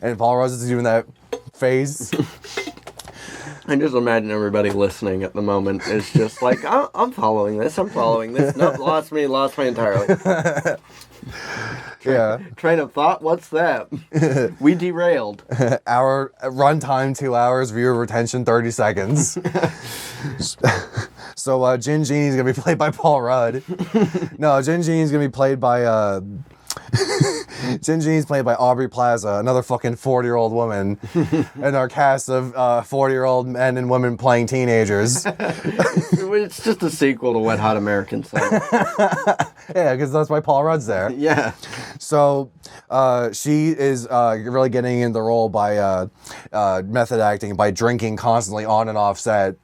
Speaker 2: And Paul Rudd is doing that face.
Speaker 1: I just imagine everybody listening at the moment is just like, I'm following this. Nope, lost me entirely.
Speaker 2: Yeah. Train
Speaker 1: of thought, what's that? We derailed.
Speaker 2: Our runtime 2 hours, viewer retention 30 seconds. So Gin Genie's gonna be played by Paul Rudd. No, Gin Genie's gonna be played by Gin Genie's played by Aubrey Plaza, another fucking 40-year-old woman, in our cast of 40-year-old men and women playing teenagers.
Speaker 1: It's just a sequel to Wet Hot American Summer.
Speaker 2: Yeah, because that's why Paul Rudd's there.
Speaker 1: Yeah.
Speaker 2: So she is really getting in the role by method acting, by drinking constantly on and off set.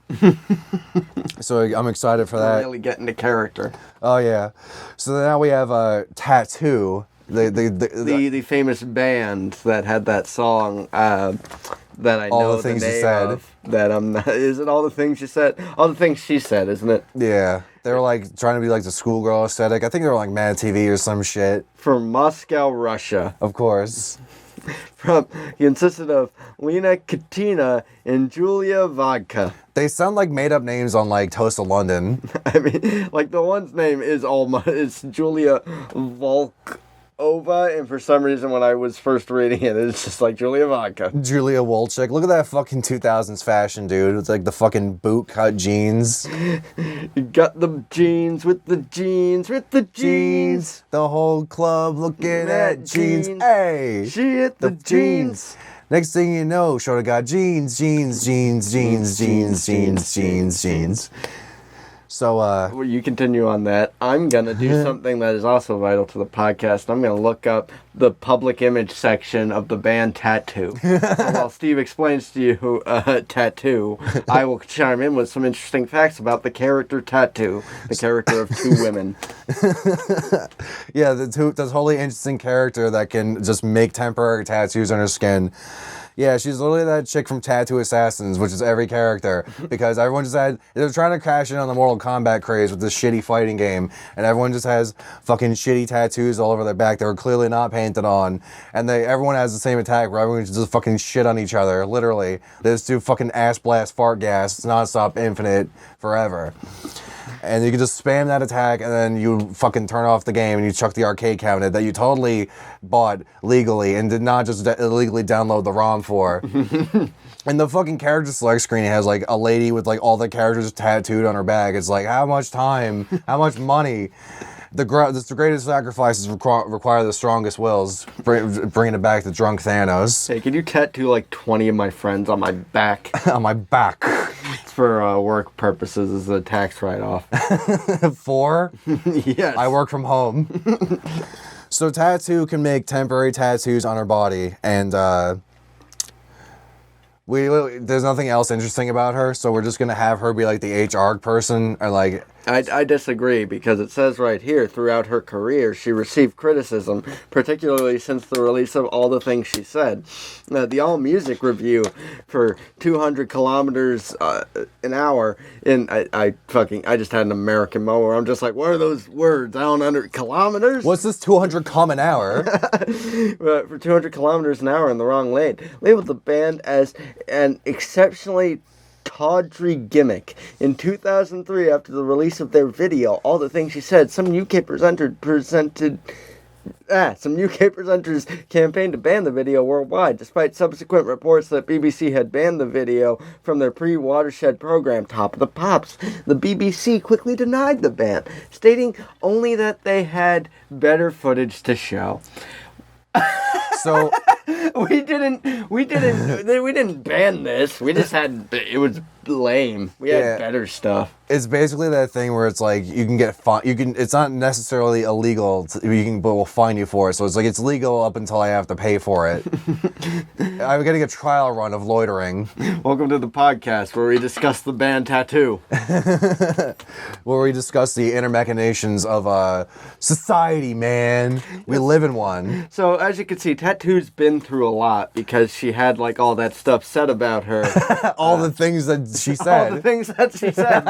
Speaker 2: So I'm excited for that.
Speaker 1: Really getting into character.
Speaker 2: Oh, yeah. So now we have Tattoo.
Speaker 1: The famous band that had that song that I know
Speaker 2: the things
Speaker 1: name
Speaker 2: you said.
Speaker 1: of. That I'm not. Is it all the things you said? All the things she said, isn't it?
Speaker 2: Yeah. They were like trying to be like the schoolgirl aesthetic. I think they were like Mad TV or some shit.
Speaker 1: From Moscow, Russia.
Speaker 2: Of course.
Speaker 1: He consisted of Lena Katina and Julia Vodka.
Speaker 2: They sound like made up names on like Toast of London.
Speaker 1: I mean, like the one's name is it's Julia Volkova, and for some reason when I was first reading it, it's just like Julia Vodka.
Speaker 2: Julia Wolchik. Look at that fucking 2000s fashion, dude. It's like the fucking boot cut jeans.
Speaker 1: You got the jeans with the jeans with the jeans.
Speaker 2: The whole club looking at jeans. Hey,
Speaker 1: she hit the jeans.
Speaker 2: Next thing you know, Shorty got jeans. So,
Speaker 1: Well, you continue on that. I'm going to do something that is also vital to the podcast. I'm going to look up the public image section of the band Tattoo. So while Steve explains to you Tattoo, I will chime in with some interesting facts about the character Tattoo, the character of two women.
Speaker 2: Yeah, the totally interesting character that can just make temporary tattoos on her skin. Yeah, she's literally that chick from Tattoo Assassins, which is every character, because everyone just they're trying to cash in on the Mortal Kombat craze with this shitty fighting game, and everyone just has fucking shitty tattoos all over their back that were clearly not painted on, and everyone has the same attack where everyone just fucking shit on each other, literally. They just do fucking ass blast fart gas, nonstop, infinite, forever. And you can just spam that attack, and then you fucking turn off the game, and you chuck the arcade cabinet that you totally bought legally and did not just illegally download the ROM for. And the fucking character select screen has like a lady with like all the characters tattooed on her back. It's like, how much time? How much money? The greatest sacrifices require the strongest wills. Bringing it back to drunk Thanos.
Speaker 1: Hey, can you tattoo like 20 of my friends on my back?
Speaker 2: On my back.
Speaker 1: It's for work purposes as a tax write-off.
Speaker 2: 4?
Speaker 1: Yes.
Speaker 2: I work from home. So Tattoo can make temporary tattoos on her body, and there's nothing else interesting about her, so we're just gonna have her be like the HR person, or like...
Speaker 1: I disagree, because it says right here, throughout her career, she received criticism, particularly since the release of All the Things She Said. The AllMusic review for 200 kilometers an hour, and I just had an American moment where I'm just like, what are those words? I don't under kilometers?
Speaker 2: What's this 200 an hour?
Speaker 1: For 200 kilometers an hour in the wrong lane. Labeled the band as an exceptionally tawdry gimmick. In 2003, after the release of their video, All the Things She Said, some UK presenters campaigned to ban the video worldwide, despite subsequent reports that BBC had banned the video from their pre-Watershed program, Top of the Pops. The BBC quickly denied the ban, stating only that they had better footage to show.
Speaker 2: So
Speaker 1: we didn't ban this. We just had, it was lame. We had better stuff.
Speaker 2: It's basically that thing where it's like you can get it's not necessarily illegal, but we'll fine you for it. So it's like it's legal up until I have to pay for it. I'm getting a trial run of loitering.
Speaker 1: Welcome to the podcast where we discuss the band Tattoo.
Speaker 2: Where we discuss the inner machinations of society, man. We live in one.
Speaker 1: So as you can see, Tattoo's been through a lot because she had like all that stuff said about her.
Speaker 2: All the things that she said.
Speaker 1: All the things that she said.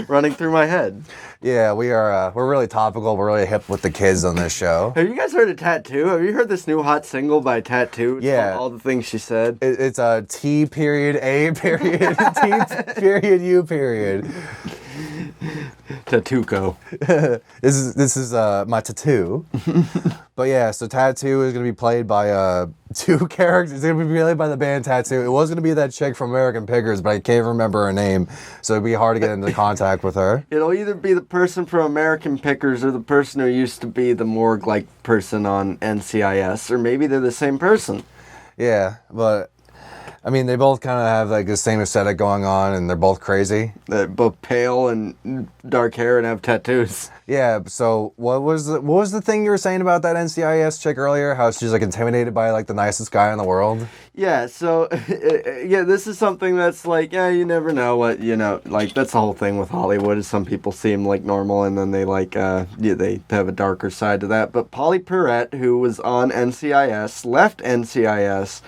Speaker 1: Running through my head.
Speaker 2: Yeah, we're really topical. We're really hip with the kids on this show.
Speaker 1: Have you guys heard of Tattoo? Have you heard this new hot single by Tattoo? It's called All the Things She Said.
Speaker 2: It's a T period A period T period U period.
Speaker 1: Tattooco.
Speaker 2: This is my tattoo. But yeah, so Tattoo is gonna be played by two characters. It's gonna be played by the band Tattoo. It was gonna be that chick from American Pickers, but I can't remember her name, so it'd be hard to get into contact with her.
Speaker 1: It'll either be the person from American Pickers or the person who used to be the morgue-like person on NCIS, or maybe they're the same person.
Speaker 2: Yeah, but I mean, they both kind of have like the same aesthetic going on, and they're both crazy.
Speaker 1: They're both pale and dark hair and have tattoos.
Speaker 2: Yeah. So what was the thing you were saying about that NCIS chick earlier? How she's like intimidated by like the nicest guy in the world?
Speaker 1: Yeah. So yeah, this is something that's like, yeah, you never know what, like that's the whole thing with Hollywood is some people seem like normal and then they like they have a darker side to that. But Polly Perrette, who was on NCIS, left NCIS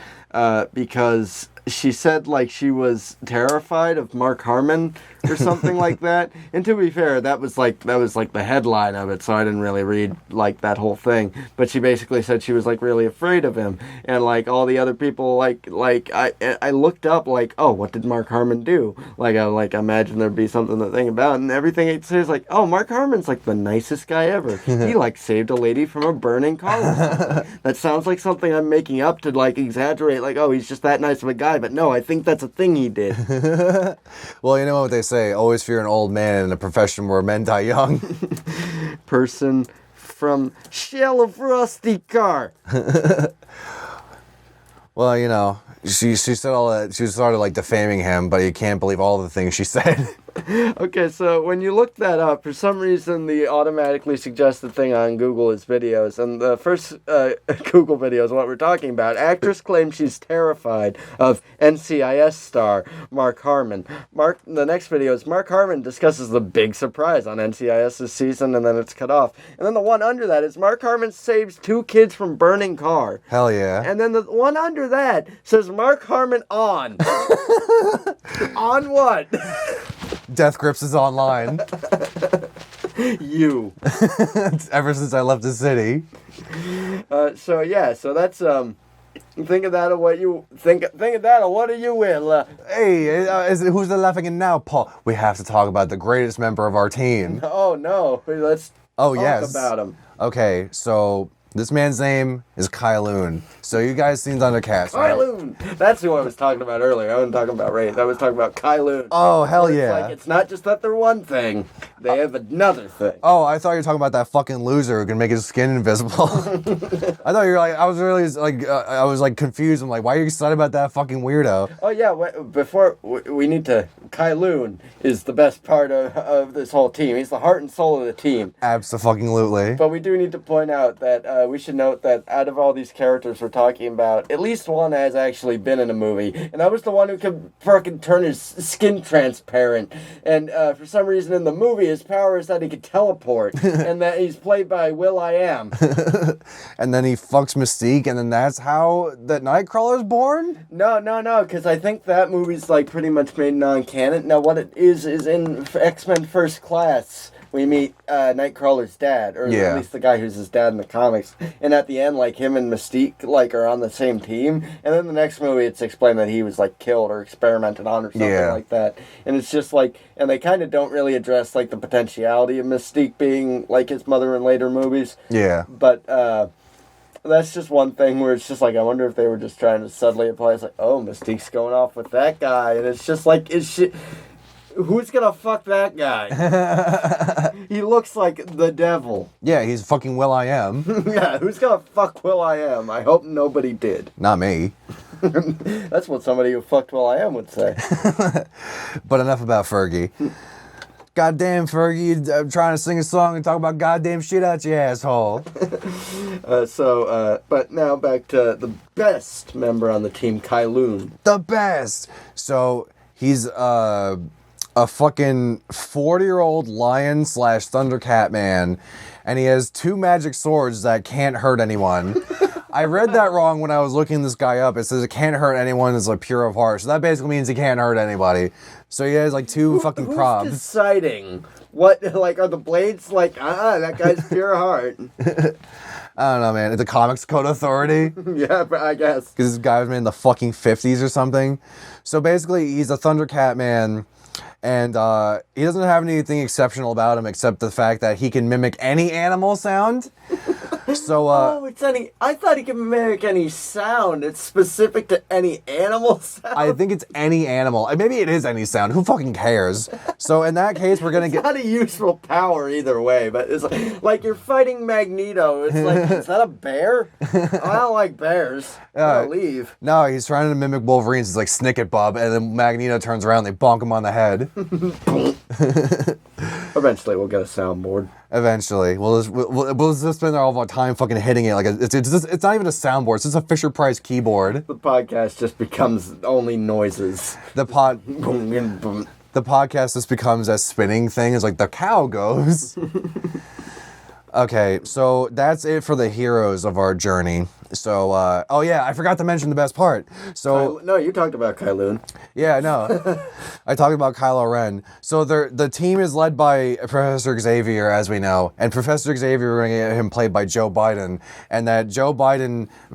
Speaker 1: because she said like she was terrified of Mark Harmon or something like that. And to be fair, that was like the headline of it, so I didn't really read like that whole thing. But she basically said she was like really afraid of him, and like all the other people like I looked up like, oh, what did Mark Harmon do? Like I imagine there'd be something to think about, and everything it says like, oh, Mark Harmon's like the nicest guy ever. He like saved a lady from a burning car or something. That sounds like something I'm making up to like exaggerate, like, oh, he's just that nice of a guy. But no, I think that's a thing he did.
Speaker 2: Well, you know what they say, always fear an old man in a profession where men die young.
Speaker 1: Person from shell of rusty car.
Speaker 2: Well, you know, she said all that. She started like defaming him, but you can't believe all the things she said.
Speaker 1: Okay, so when you look that up, for some reason the automatically suggested thing on Google is videos, and the first Google video is what we're talking about. Actress claims she's terrified of NCIS star Mark Harmon. The next video is Mark Harmon discusses the big surprise on NCIS this season, and then it's cut off. And then the one under that is Mark Harmon saves 2 kids from burning car.
Speaker 2: Hell yeah.
Speaker 1: And then the one under that says Mark Harmon on. On what?
Speaker 2: Death Grips is online.
Speaker 1: You.
Speaker 2: Ever since I left the city.
Speaker 1: So that's think of that of what you think of that of what are you in?
Speaker 2: Hey, who's the laughing in now, Paul? We have to talk about the greatest member of our team.
Speaker 1: Oh no, let's talk about him.
Speaker 2: Okay, so this man's name is Kylun. So you guys seen Thundercats, right?
Speaker 1: Kylun! That's who I was talking about earlier. I wasn't talking about Wraith. I was talking about Kylun.
Speaker 2: Oh, hell
Speaker 1: It's
Speaker 2: yeah.
Speaker 1: like, it's not just that they're one thing. They have another thing.
Speaker 2: Oh, I thought you were talking about that fucking loser who can make his skin invisible. I thought you were like, I was really like, I was like confused. I'm like, why are you excited about that fucking weirdo?
Speaker 1: Oh yeah, before we need to, Kylun is the best part of this whole team. He's the heart and soul of the team.
Speaker 2: Absolutely.
Speaker 1: But we do need to point out that we should note that out of all these characters we're talking about, at least one has actually been in a movie, and that was the one who could fucking turn his skin transparent. And for some reason in the movie, his power is that he could teleport, and that he's played by Will.I.Am.
Speaker 2: And then he fucks Mystique, and then that's how that Nightcrawler's born?
Speaker 1: No, because I think that movie's like pretty much made non-canon. Now what it is in X-Men First Class, we meet Nightcrawler's dad, or at least the guy who's his dad in the comics. And at the end, like, him and Mystique, like, are on the same team. And then the next movie, it's explained that he was, like, killed or experimented on or something like that. And it's just, like, and they kind of don't really address, like, the potentiality of Mystique being, like, his mother in later movies.
Speaker 2: Yeah.
Speaker 1: But, that's just one thing where it's just like, I wonder if they were just trying to subtly apply. It's like, oh, Mystique's going off with that guy. And it's just like, who's gonna fuck that guy? He looks like the devil.
Speaker 2: Yeah, he's fucking Will.I.Am.
Speaker 1: Yeah, who's gonna fuck Will.I.Am? I hope nobody did.
Speaker 2: Not me.
Speaker 1: That's what somebody who fucked Will.I.Am would say.
Speaker 2: But enough about Fergie. Goddamn, Fergie, I'm trying to sing a song and talk about goddamn shit out your asshole.
Speaker 1: But now back to the best member on the team, Kylun.
Speaker 2: The best! So, he's, a fucking 40-year-old lion / Thundercat man, and he has 2 magic swords that can't hurt anyone. I read that wrong when I was looking this guy up. It says it can't hurt anyone that's like pure of heart. So that basically means he can't hurt anybody. So he has like 2 fucking props.
Speaker 1: Who's deciding? What, like, are the blades like, that guy's pure heart?
Speaker 2: I don't know, man. The Comics Code Authority?
Speaker 1: Yeah, but I guess.
Speaker 2: Because this guy was made in the fucking 50s or something. So basically, he's a Thundercat man. And he doesn't have anything exceptional about him except the fact that he can mimic any animal sound. So,
Speaker 1: it's any. I thought he could make any sound. It's specific to any animal sound.
Speaker 2: I think it's any animal. Maybe it is any sound. Who fucking cares? So in that case, we're gonna
Speaker 1: It's
Speaker 2: get.
Speaker 1: not a useful power either way, but it's like you're fighting Magneto. It's like, is that a bear? I don't like bears. I'll leave.
Speaker 2: No, he's trying to mimic Wolverine's. He's like, snick it, bub. And then Magneto turns around, they bonk him on the head.
Speaker 1: Eventually, we'll get a soundboard.
Speaker 2: Eventually. We'll just spend all of our time fucking hitting it. Like it's not even a soundboard. It's just a Fisher-Price keyboard.
Speaker 1: The podcast just becomes only noises.
Speaker 2: The podcast just becomes a spinning thing. It's like the cow goes. Okay, so that's it for the heroes of our journey. So, oh yeah, I forgot to mention the best part. So,
Speaker 1: No, you talked about Kylun.
Speaker 2: yeah, no, I talked about Kylo Ren. So the team is led by Professor Xavier, as we know, and Professor Xavier, we're gonna get him played by Joe Biden, and that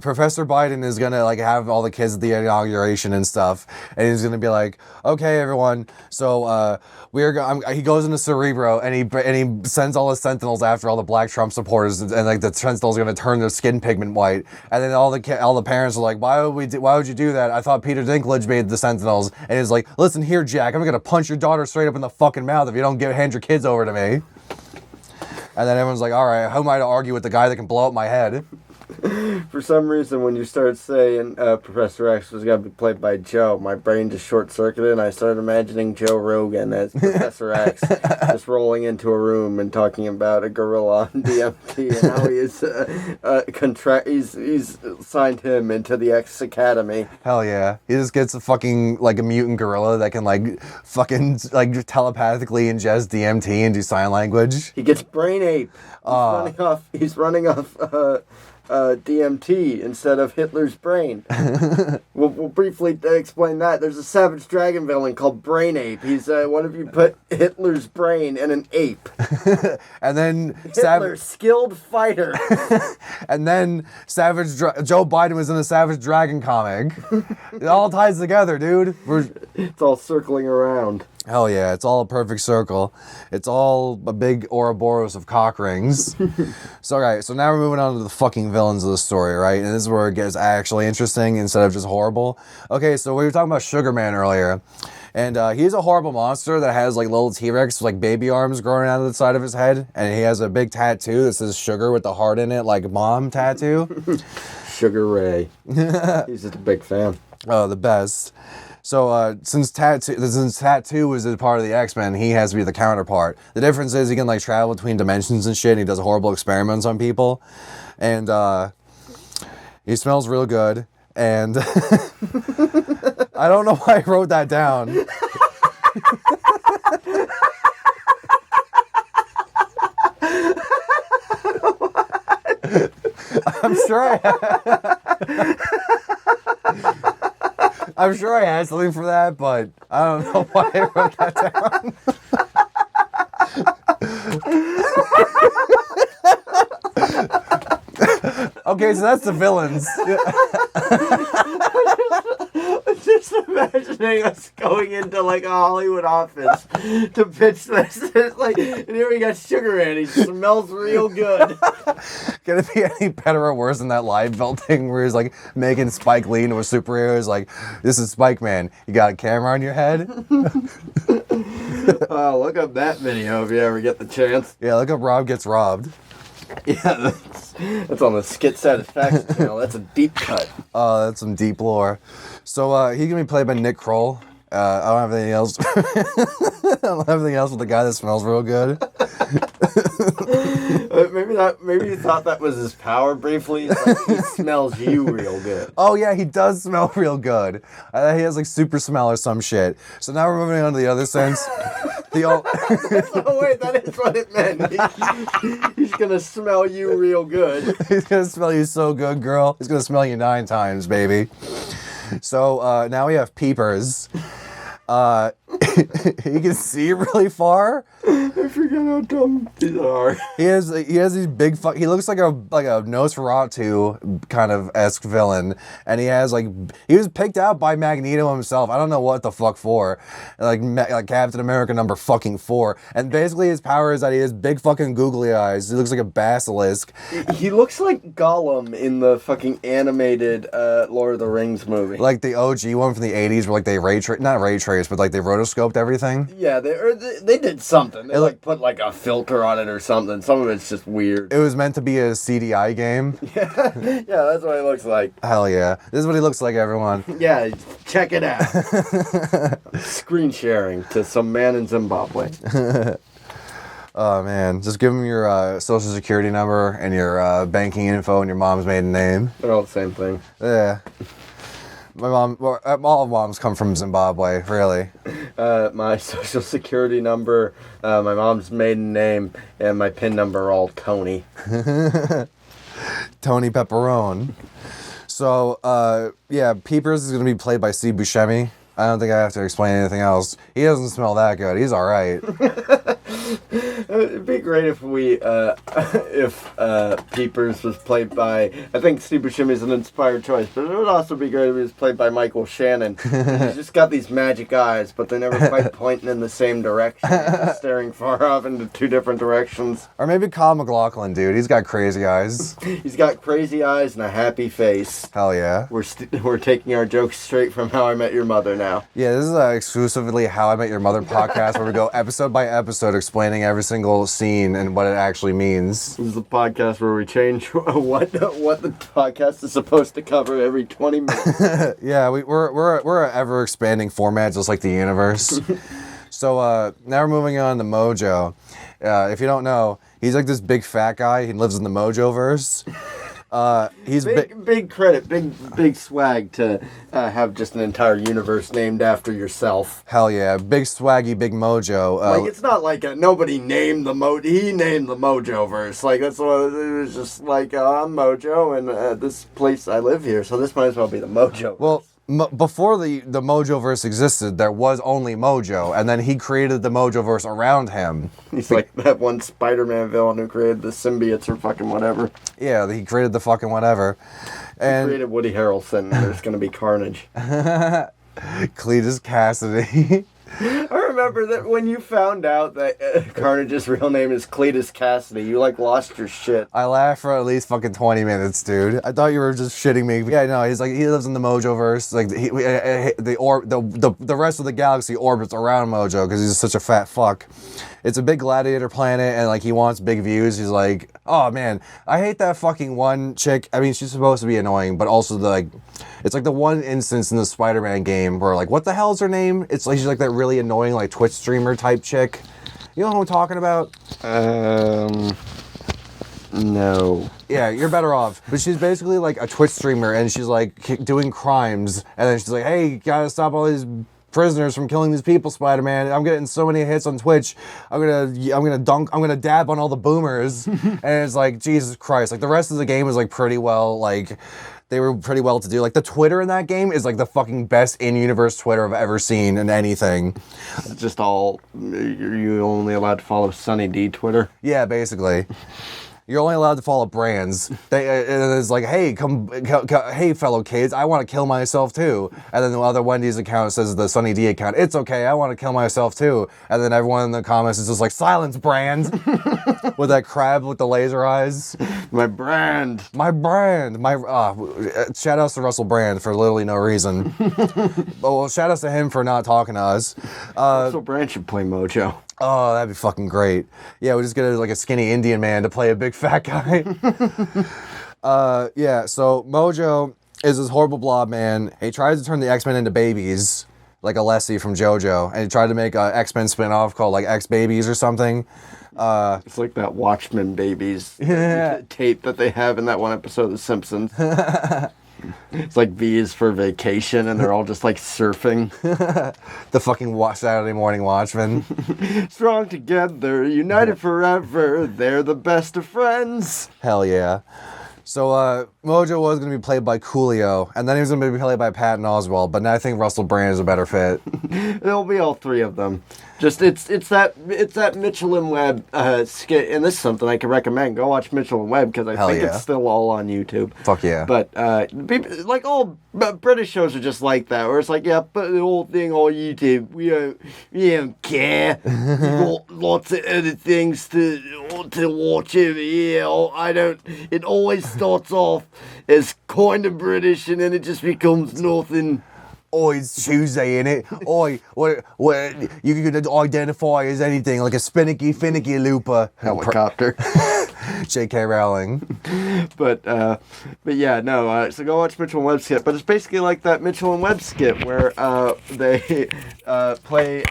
Speaker 2: Professor Biden is gonna like have all the kids at the inauguration and stuff, and he's gonna be like, okay, everyone, so he goes into Cerebro and he sends all his Sentinels after all the Black Trump supporters, and like the Sentinels are gonna turn their skin pigment white. And then all the parents are like, why would you do that? I thought Peter Dinklage made the Sentinels. And he's like, listen here, Jack, I'm gonna punch your daughter straight up in the fucking mouth if you don't hand your kids over to me. And then everyone's like, all right, how am I to argue with the guy that can blow up my head?
Speaker 1: For some reason, when you start saying Professor X was going to be played by Joe, my brain just short-circuited, and I started imagining Joe Rogan as Professor X, just rolling into a room and talking about a gorilla on DMT and how he's signed him into the X Academy.
Speaker 2: Hell yeah. He just gets a mutant gorilla that can telepathically ingest DMT and do sign language.
Speaker 1: He gets brain ape. He's running off DMT instead of Hitler's brain. We'll briefly explain that. There's a Savage Dragon villain called Brain Ape. He's what if you put Hitler's brain in an ape?
Speaker 2: And then
Speaker 1: skilled fighter.
Speaker 2: And then Joe Biden was in a Savage Dragon comic. It all ties together, dude.
Speaker 1: It's all circling around.
Speaker 2: Hell yeah, it's all a perfect circle. It's all a big Ouroboros of cock rings. So, alright, so now we're moving on to the fucking villains of the story, right? And this is where it gets actually interesting instead of just horrible. Okay, so we were talking about Sugar Man earlier. And he's a horrible monster that has like little T-Rex like baby arms growing out of the side of his head. And he has a big tattoo that says sugar with the heart in it, like mom tattoo.
Speaker 1: Sugar Ray. He's just a big fan.
Speaker 2: Oh, the best. So since Tattoo was a part of the X-Men, he has to be the counterpart. The difference is he can like travel between dimensions and shit, and he does horrible experiments on people. And he smells real good. And I don't know why I wrote that down. I'm sure I had something for that, but I don't know why I wrote that down. Okay, so that's the villains.
Speaker 1: Just imagining us going into like a Hollywood office to pitch this. It's like, and here we got Sugar Man. He smells real good.
Speaker 2: Can it be any better or worse than that live thing where he's like making Spike Lee into a superhero? He's like, this is Spike Man. You got a camera on your head?
Speaker 1: Look up that video if you ever get the chance.
Speaker 2: Yeah, look up Rob Gets Robbed.
Speaker 1: Yeah, that's on the Skit Satisfaction channel. That's a deep cut.
Speaker 2: Oh, that's some deep lore. So he's gonna be played by Nick Kroll. I don't have anything else. I don't have anything else with the guy that smells real good.
Speaker 1: Maybe you thought that was his power briefly. Like, he smells you real good.
Speaker 2: Oh yeah, he does smell real good. He has like super smell or some shit. So now we're moving on to the other sense. Oh
Speaker 1: wait, that is what it meant. He's gonna smell you real good.
Speaker 2: He's gonna smell you so good, girl. He's gonna smell you 9 times, baby. So now we have Peepers. He can see really far.
Speaker 1: I forget how dumb these are.
Speaker 2: He has these big he looks like a Nosferatu kind of esque villain, and he was picked out by Magneto himself. I don't know what the fuck for, like Captain America number fucking 4. And basically his power is that he has big fucking googly eyes. He looks like a basilisk.
Speaker 1: He looks like Gollum in the fucking animated Lord of the Rings movie.
Speaker 2: Like the OG one from the 80s where like they not ray trace, but like they rotoscoped everything.
Speaker 1: Yeah, they did something. They put like a filter on it or something. Some of it's just weird.
Speaker 2: It was meant to be a CDI game.
Speaker 1: Yeah, that's what he looks like.
Speaker 2: Hell yeah. This is what he looks like, everyone.
Speaker 1: Yeah, check it out. Screen sharing to some man in Zimbabwe.
Speaker 2: Oh man, just give him your social security number and your banking info and your mom's maiden name.
Speaker 1: They're all the same thing.
Speaker 2: Yeah. All moms come from Zimbabwe, really.
Speaker 1: My social security number, my mom's maiden name, and my PIN number are all Tony.
Speaker 2: Tony Pepperone. So, yeah, Peepers is going to be played by Steve Buscemi. I don't think I have to explain anything else. He doesn't smell that good. He's all right.
Speaker 1: It'd be great if Peepers was played by, I think Steve Buscemi is an inspired choice, but it would also be great if he was played by Michael Shannon. He's just got these magic eyes, but they're never quite pointing in the same direction. He's just staring far off into two different directions.
Speaker 2: Or maybe Kyle MacLachlan, dude. He's got crazy eyes.
Speaker 1: He's got crazy eyes and a happy face.
Speaker 2: Hell yeah.
Speaker 1: We're taking our jokes straight from How I Met Your Mother now.
Speaker 2: Yeah, this is exclusively How I Met Your Mother podcast where we go episode by episode explaining every single scene and what it actually means.
Speaker 1: This is a podcast where we change what the podcast is supposed to cover every 20 minutes.
Speaker 2: Yeah, we're an ever expanding format just like the universe. So now we're moving on to Mojo. If you don't know, he's like this big fat guy. He lives in the Mojo-verse. He's
Speaker 1: big credit, big swag to have just an entire universe named after yourself.
Speaker 2: Hell yeah, big swaggy, big Mojo.
Speaker 1: Like it's not like nobody named the Mojo. He named the Mojo-verse. Like that's what it was. Just like I'm Mojo, and this place I live here, so this might as well be the Mojo.
Speaker 2: Well. Before the Mojo-verse existed, there was only Mojo, and then he created the Mojo-verse around him.
Speaker 1: He's like that one Spider-Man villain who created the symbiotes or fucking whatever.
Speaker 2: Yeah, he created the fucking whatever. And
Speaker 1: he created Woody Harrelson, and there's going to be carnage.
Speaker 2: Cletus Cassidy.
Speaker 1: I remember that when you found out that Carnage's real name is Cletus Cassidy, you lost your shit.
Speaker 2: I laughed for at least fucking 20 minutes, dude. I thought you were just shitting me. Yeah, no, he's like, he lives in the Mojo-verse. Like, the rest of the galaxy orbits around Mojo because he's such a fat fuck. It's a big gladiator planet, and like he wants big views. He's like, oh man, I hate that fucking one chick. I mean, she's supposed to be annoying, but also it's like the one instance in the Spider-Man game where like, what the hell is her name? It's like she's like that really annoying like Twitch streamer type chick. You know who I'm talking about?
Speaker 1: No.
Speaker 2: Yeah, you're better off. But she's basically like a Twitch streamer, and she's like doing crimes, and then she's like, hey, you gotta stop all these prisoners from killing these people, Spider-Man. I'm getting so many hits on Twitch. I'm gonna dab on all the boomers. And it's like, Jesus Christ. Like the rest of the game is like pretty well, like they were pretty well to do. Like the Twitter in that game is like the fucking best in-universe Twitter I've ever seen in anything.
Speaker 1: It's just all, you're only allowed to follow Sunny D Twitter.
Speaker 2: Yeah, basically. You're only allowed to follow brands. It's like, hey, hey, fellow kids, I want to kill myself too. And then the other Wendy's account says the Sunny D account, it's okay, I want to kill myself too. And then everyone in the comments is just like, silence, brand. With that crab with the laser eyes.
Speaker 1: My brand.
Speaker 2: Shout outs to Russell Brand for literally no reason. Well, shout outs to him for not talking to us.
Speaker 1: Russell Brand should play Mojo.
Speaker 2: Oh, that'd be fucking great. Yeah, we just get like a skinny Indian man to play a big fat guy. Yeah, so Mojo is this horrible blob man. He tries to turn the X-Men into babies, like Alessi from JoJo. And he tried to make an X-Men spin-off called like X-Babies or something.
Speaker 1: It's like that Watchmen Babies tape that they have in that one episode of The Simpsons. It's like V is for vacation, and they're all just like surfing.
Speaker 2: The fucking Saturday morning Watchmen.
Speaker 1: Strong together, united forever, they're the best of friends.
Speaker 2: Hell yeah. So Mojo was going to be played by Coolio, and then he was going to be played by Patton Oswalt, but now I think Russell Brand is a better fit.
Speaker 1: It'll be all three of them. Just it's that Mitchell and Webb skit, and this is something I can recommend. Go watch Mitchell and Webb because I think it's still all on YouTube.
Speaker 2: Fuck yeah!
Speaker 1: But people, like all British shows are just like that, where it's like, yeah, but the whole thing on YouTube, we don't care. We got lots of other things to watch over here. I don't. It always starts off as kind of British, and then it just becomes nothing.
Speaker 2: Oh, it's Tuesday, innit? What you could identify as anything, like a finicky looper.
Speaker 1: Helicopter.
Speaker 2: J.K. Rowling.
Speaker 1: But yeah, no, so go watch Mitchell and Webb skit. But it's basically like that Mitchell and Webb skit where they play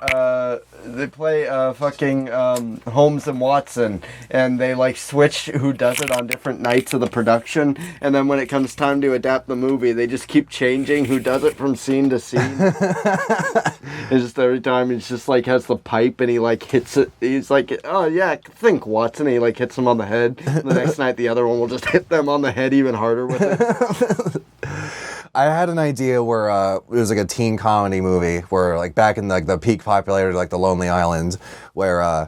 Speaker 1: fucking Holmes and Watson, and they like switch who does it on different nights of the production, and then when it comes time to adapt the movie, they just keep changing who does it from scene to scene. It's just every time he's just like has the pipe and he like hits it. He's like, oh yeah, think Watson. And he like hits him on the head. And the next night, the other one will just hit them on the head even harder with it.
Speaker 2: I had an idea where it was like a teen comedy movie where like back in like the peak popularity, like The Lonely Island, where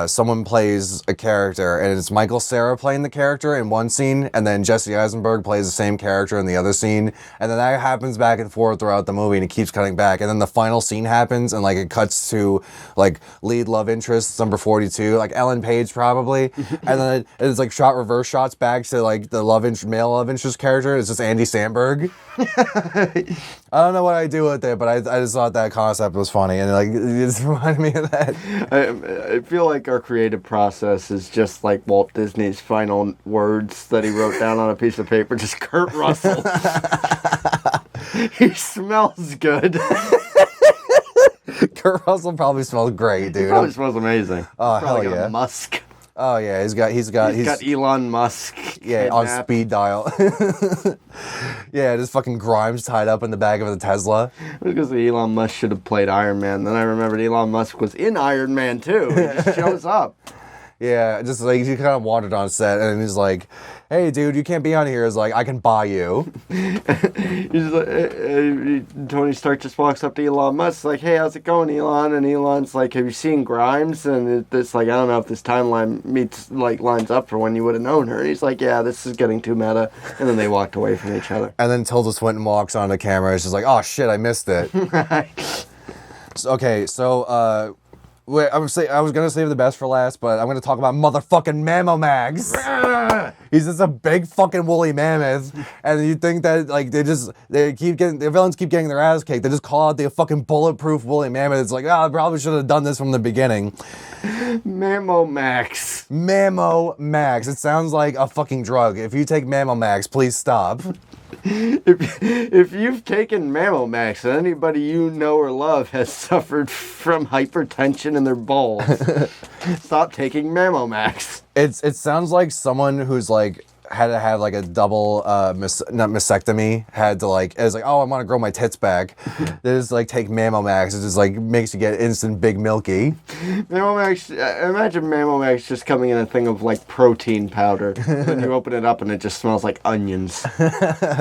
Speaker 2: someone plays a character and it's Michael Cera playing the character in one scene, and then Jesse Eisenberg plays the same character in the other scene, and then that happens back and forth throughout the movie, and it keeps cutting back, and then the final scene happens, and like it cuts to like lead love interest number 42, like Ellen Page probably, and then it's like reverse shots back to like the male love interest character. It's just Andy Samberg. I don't know what I do with it, but I just thought that concept was funny, and like it just reminded me of that.
Speaker 1: I feel like our creative process is just like Walt Disney's final words that he wrote down on a piece of paper. Just Kurt Russell. He smells good.
Speaker 2: Kurt Russell probably smells great, dude.
Speaker 1: He probably smells amazing.
Speaker 2: Oh,
Speaker 1: probably
Speaker 2: hell yeah.
Speaker 1: Musk.
Speaker 2: Oh yeah, he's got
Speaker 1: Elon Musk.
Speaker 2: Yeah,
Speaker 1: kidnapped.
Speaker 2: on speed dial. Yeah, just fucking Grimes tied up in the back of the Tesla.
Speaker 1: Because Elon Musk should have played Iron Man. Then I remembered Elon Musk was in Iron Man too. He just shows up.
Speaker 2: Yeah, just like he kind of wandered on set, and he's like, "Hey, dude, you can't be on here." He's like, "I can buy you."
Speaker 1: He's like, Tony Stark just walks up to Elon Musk, like, "Hey, how's it going, Elon?" And Elon's like, "Have you seen Grimes?" And it's like, I don't know if this timeline lines up for when you would have known her. And he's like, "Yeah, this is getting too meta." And then they walked away from each other.
Speaker 2: And then Tilda Swinton walks on the camera. She's like, "Oh shit, I missed it." So, wait, I was gonna save the best for last, but I'm gonna talk about motherfucking Mammo Mags. He's just a big fucking woolly mammoth, and you think that like the villains keep getting their ass kicked. They just call out the fucking bulletproof woolly mammoth. It's like, I probably should have done this from the beginning.
Speaker 1: Mammo Max.
Speaker 2: Mammo Max. It sounds like a fucking drug. If you take Mammo Max, please stop.
Speaker 1: If you've taken Mammo Max and anybody you know or love has suffered from hypertension in their balls, stop taking Mammo Max.
Speaker 2: It sounds like someone who's like had to have like a double not mastectomy, had to like, it was like, oh, I want to grow my tits back. They just like take Mammo Max. It just like makes you get instant big milky.
Speaker 1: Mammo Max, imagine Mammo Max just coming in a thing of like protein powder. Then you open it up and it just smells like onions.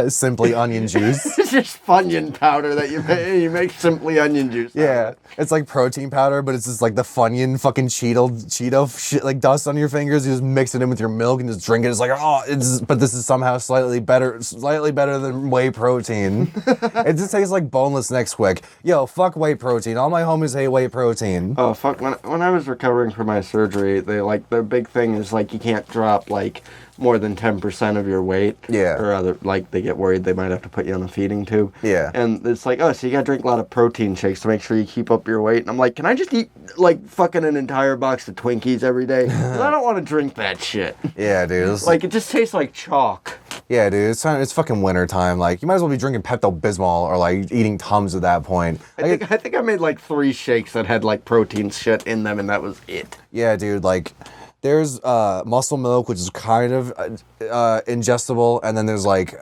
Speaker 2: Simply onion juice.
Speaker 1: It's just Funyun powder that you make Simply onion juice.
Speaker 2: Yeah, it's like protein powder, but it's just like the Funyun fucking Cheeto shit, like dust on your fingers. You just mix it in with your milk and just drink it. It's like, oh, but this is somehow slightly better than whey protein. It just tastes like boneless Nesquik. Yo, fuck whey protein. All my homies hate whey protein.
Speaker 1: Oh fuck! When I was recovering from my surgery, their big thing is like you can't drop like more than 10% of your weight.
Speaker 2: Yeah.
Speaker 1: Or other, like they get worried they might have to put you on a feeding tube.
Speaker 2: Yeah.
Speaker 1: And it's like, oh, so you gotta drink a lot of protein shakes to make sure you keep up your weight. And I'm like, can I just eat like fucking an entire box of Twinkies every day? 'Cause I don't want to drink that shit.
Speaker 2: Yeah, dude.
Speaker 1: Like it just tastes like chalk.
Speaker 2: Yeah, dude. It's fucking winter time. Like you might as well be drinking Pepto-Bismol or like eating Tums at that point.
Speaker 1: I think I made like 3 shakes that had like protein shit in them, and that was it.
Speaker 2: Yeah, dude. Like there's Muscle Milk, which is kind of ingestible, and then there's like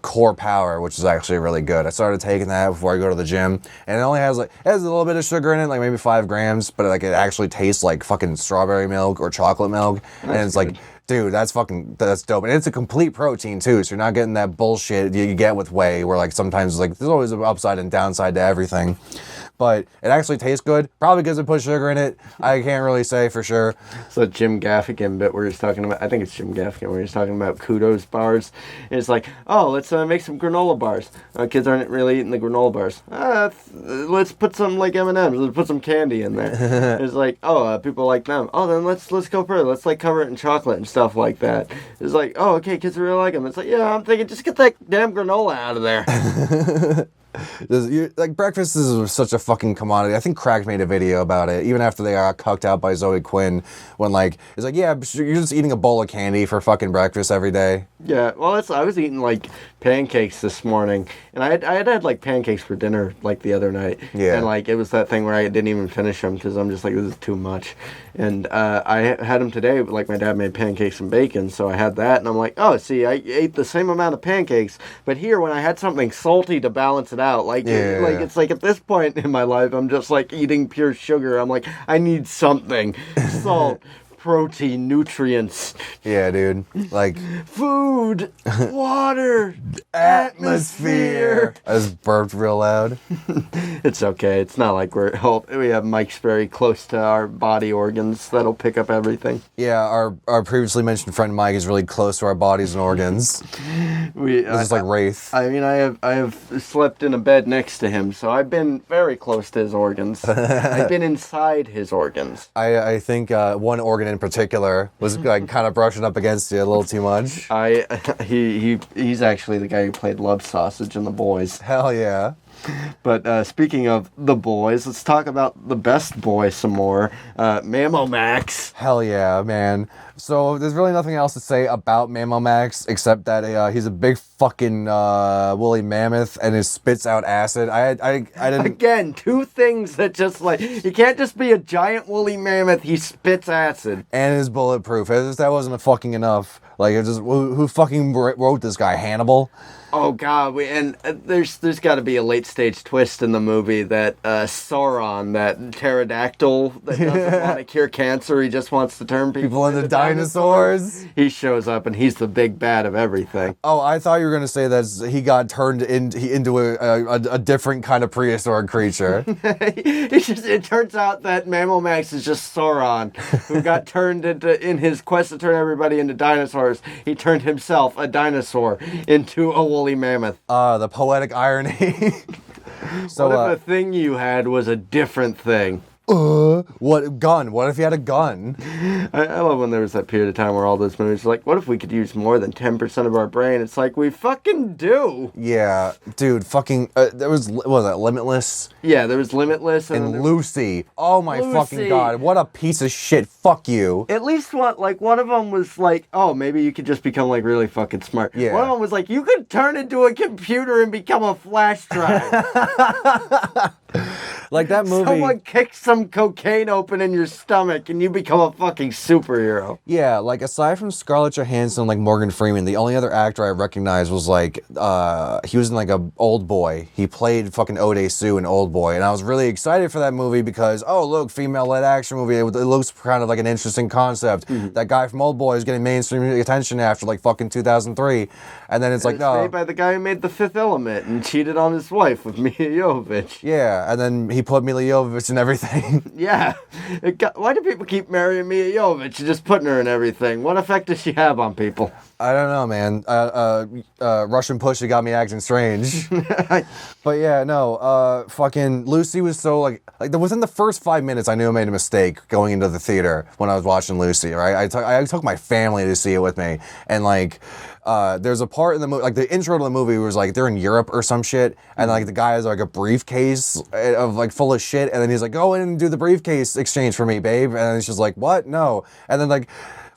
Speaker 2: Core Power, which is actually really good. I started taking that before I go to the gym, and it has a little bit of sugar in it, like maybe 5 grams, but like it actually tastes like fucking strawberry milk or chocolate milk, and it's good. Like Dude, that's dope. And it's a complete protein too, so you're not getting that bullshit you get with whey where like sometimes like there's always an upside and downside to everything. But it actually tastes good. Probably because it put sugar in it. I can't really say for sure.
Speaker 1: It's a Jim Gaffigan bit where he's talking about, I think it's Jim Gaffigan, where he's talking about kudos bars. And it's like, oh, let's make some granola bars. Kids aren't really eating the granola bars. Let's put some like M&Ms. Let's put some candy in there. It's like, oh, people like them. Oh, then let's go further. Let's like cover it in chocolate and stuff like that. It's like, oh, okay, kids really like them. It's like, yeah, I'm thinking, just get that damn granola out of there.
Speaker 2: Like breakfast is such a fucking commodity. I think Cracked made a video about it, even after they got cucked out by Zoe Quinn. When like it's like, yeah, you're just eating a bowl of candy for fucking breakfast every day.
Speaker 1: Yeah, well, I was eating like pancakes this morning, and I had like pancakes for dinner like the other night.
Speaker 2: Yeah.
Speaker 1: And like it was that thing where I didn't even finish them because I'm just like, this is too much. And I had them today, but like my dad made pancakes and bacon, so I had that, and I'm like, oh, see, I ate the same amount of pancakes, but here when I had something salty to balance it out, like it's like at this point in my life, I'm just like eating pure sugar. I'm like, I need something, salt. Protein, nutrients.
Speaker 2: Yeah, dude. Like
Speaker 1: food, water, atmosphere.
Speaker 2: I just burped real loud.
Speaker 1: It's okay. It's not like we have mics very close to our body organs that'll pick up everything.
Speaker 2: Yeah, our previously mentioned friend Mike is really close to our bodies and organs. This is like Wraith.
Speaker 1: I mean, I have slept in a bed next to him, so I've been very close to his organs. I've been inside his organs.
Speaker 2: I think one organ in particular was like kind of brushing up against you a little too much.
Speaker 1: He's actually the guy who played Love Sausage in The Boys.
Speaker 2: Hell yeah.
Speaker 1: But speaking of The Boys, let's talk about the best boy some more. Mammo Max.
Speaker 2: Hell yeah, man. So there's really nothing else to say about Mammo Max except that he's a big fucking woolly mammoth and he spits out acid. I didn't.
Speaker 1: Again, two things that just like, he can't just be a giant woolly mammoth, he spits acid.
Speaker 2: And is bulletproof. That wasn't fucking enough. Like, it just, who fucking wrote this guy? Hannibal?
Speaker 1: Oh God! There's got to be a late stage twist in the movie that Sauron, that pterodactyl that doesn't want to cure cancer, he just wants to turn people
Speaker 2: into dinosaurs.
Speaker 1: He shows up and he's the big bad of everything.
Speaker 2: Oh, I thought you were gonna say that he got turned into a different kind of prehistoric creature.
Speaker 1: It turns out that Mammo Max is just Sauron, who got turned in his quest to turn everybody into dinosaurs. He turned himself, a dinosaur, into a woolly mammoth.
Speaker 2: The poetic irony. So,
Speaker 1: what if the thing you had was a different thing?
Speaker 2: What gun? What if you had a gun?
Speaker 1: I love when there was that period of time where all those movies were like, what if we could use more than 10% of our brain? It's like, we fucking do.
Speaker 2: Yeah, dude, fucking, there was, what was that, Limitless?
Speaker 1: Yeah, there was Limitless.
Speaker 2: And Lucy. Oh my fucking God, what a piece of shit. Fuck you.
Speaker 1: At least one of them was like, oh, maybe you could just become like really fucking smart.
Speaker 2: Yeah.
Speaker 1: One of them was like, you could turn into a computer and become a flash drive.
Speaker 2: Like that movie.
Speaker 1: Someone kicks some cocaine open in your stomach and you become a fucking superhero.
Speaker 2: Yeah, like aside from Scarlett Johansson, like Morgan Freeman, the only other actor I recognized was like, he was in like a Old Boy. He played fucking Ode Sue in Old Boy. And I was really excited for that movie because, oh, look, female-led action movie. It looks kind of like an interesting concept. Mm-hmm. That guy from Old Boy is getting mainstream attention after like fucking 2003. And then it's like, no.
Speaker 1: Made by the guy who made The Fifth Element and cheated on his wife with Mia Jovovich.
Speaker 2: Yeah, and then he put Mila Jovovich in everything.
Speaker 1: Yeah. Why do people keep marrying Mia Jovovich and just putting her in everything? What effect does she have on people?
Speaker 2: I don't know, man. Russian Pussy got me acting strange. But yeah, no. Fucking Lucy was so like within the first 5 minutes, I knew I made a mistake going into the theater when I was watching Lucy. Right, I took my family to see it with me, and like. There's a part in the movie, like the intro to the movie was like they're in Europe or some shit, and like the guy has like a briefcase of like full of shit, and then he's like, go in and do the briefcase exchange for me, babe, and then she's like, what? No, and then like,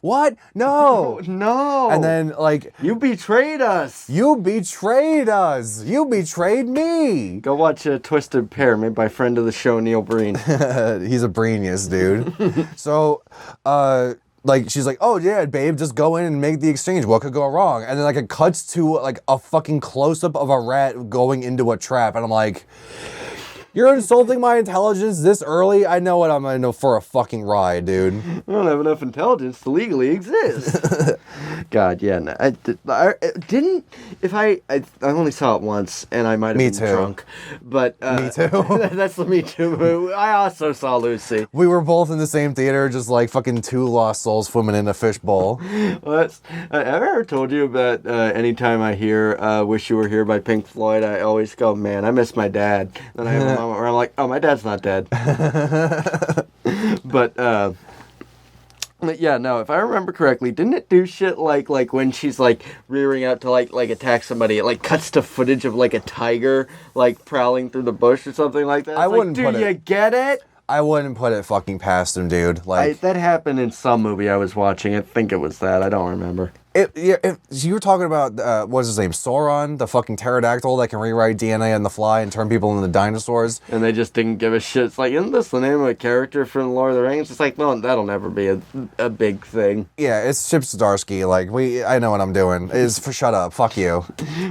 Speaker 2: what? No,
Speaker 1: no,
Speaker 2: and then like,
Speaker 1: you betrayed us.
Speaker 2: You betrayed us. You betrayed me.
Speaker 1: Go watch Twisted Pair, made by friend of the show Neil Breen.
Speaker 2: He's a Breenius, dude. So, like, she's like, oh, yeah, babe, just go in and make the exchange. What could go wrong? And then, like, it cuts to, like, a fucking close-up of a rat going into a trap. And I'm like, You're insulting my intelligence this early? I know what I'm in for a fucking ride, dude.
Speaker 1: I don't have enough intelligence to legally exist. God, yeah. No, I didn't. If I only saw it once, and I might have been drunk. But
Speaker 2: Me too.
Speaker 1: That's the Me Too movie. I also saw Lucy.
Speaker 2: We were both in the same theater, just like fucking two lost souls swimming in a fishbowl.
Speaker 1: Well, I've ever told you about anytime I hear "Wish You Were Here" by Pink Floyd, I always go, "Man, I miss my dad." Then I have a moment where I'm like, "Oh, my dad's not dead." But yeah, no, if I remember correctly, didn't it do shit like when she's like rearing out to like attack somebody, it like cuts to footage of like a tiger like prowling through the bush or something like that?
Speaker 2: I wouldn't
Speaker 1: do
Speaker 2: put
Speaker 1: you
Speaker 2: it-
Speaker 1: get it?
Speaker 2: I wouldn't put it fucking past him, dude. Like
Speaker 1: That happened in some movie I was watching. I think it was that. I don't remember.
Speaker 2: if you were talking about what's his name, Sauron, the fucking pterodactyl that can rewrite DNA on the fly and turn people into dinosaurs,
Speaker 1: And they just didn't give a shit. It's like, isn't this the name of a character from Lord of the Rings? It's like, no, that'll never be a big thing.
Speaker 2: yeah, it's Chip Zdarsky. Like I know what I'm doing. Shut up, fuck you.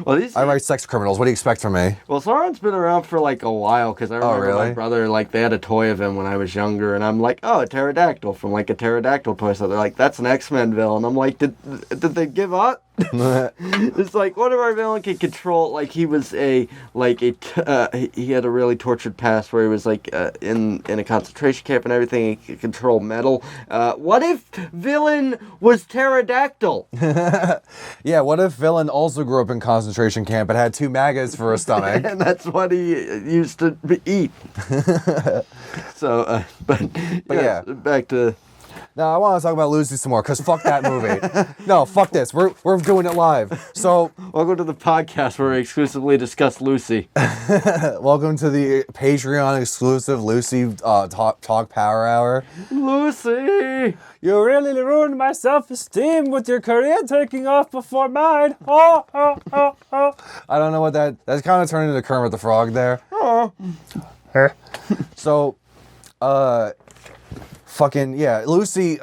Speaker 1: Well,
Speaker 2: I write sex criminals. What do you expect from me?
Speaker 1: Well, Sauron's been around for like a while because I remember
Speaker 2: really?
Speaker 1: my brother, like, they had a toy of him when I was younger, and I'm like, oh, a pterodactyl from like a pterodactyl toy. So they're like, that's an X-Men villain. I'm like, did they give up? It's like, what if our villain could control, like, he was he had a really tortured past where he was like in a concentration camp and everything. He could control metal. What if villain was pterodactyl?
Speaker 2: Yeah, what if villain also grew up in concentration camp and had two maggots for a stomach?
Speaker 1: And that's what he used to eat. So, but
Speaker 2: yeah.
Speaker 1: Back to...
Speaker 2: Now I want to talk about Lucy some more, because fuck that movie. No, fuck this. We're doing it live. So,
Speaker 1: welcome to the podcast where we exclusively discuss Lucy.
Speaker 2: welcome to the Patreon exclusive Lucy Talk Power Hour.
Speaker 1: Lucy!
Speaker 2: You really ruined my self-esteem with your career taking off before mine. Oh, oh, oh, oh. I don't know what that's kind of turned into Kermit the Frog there.
Speaker 1: Oh.
Speaker 2: So, fucking yeah, Lucy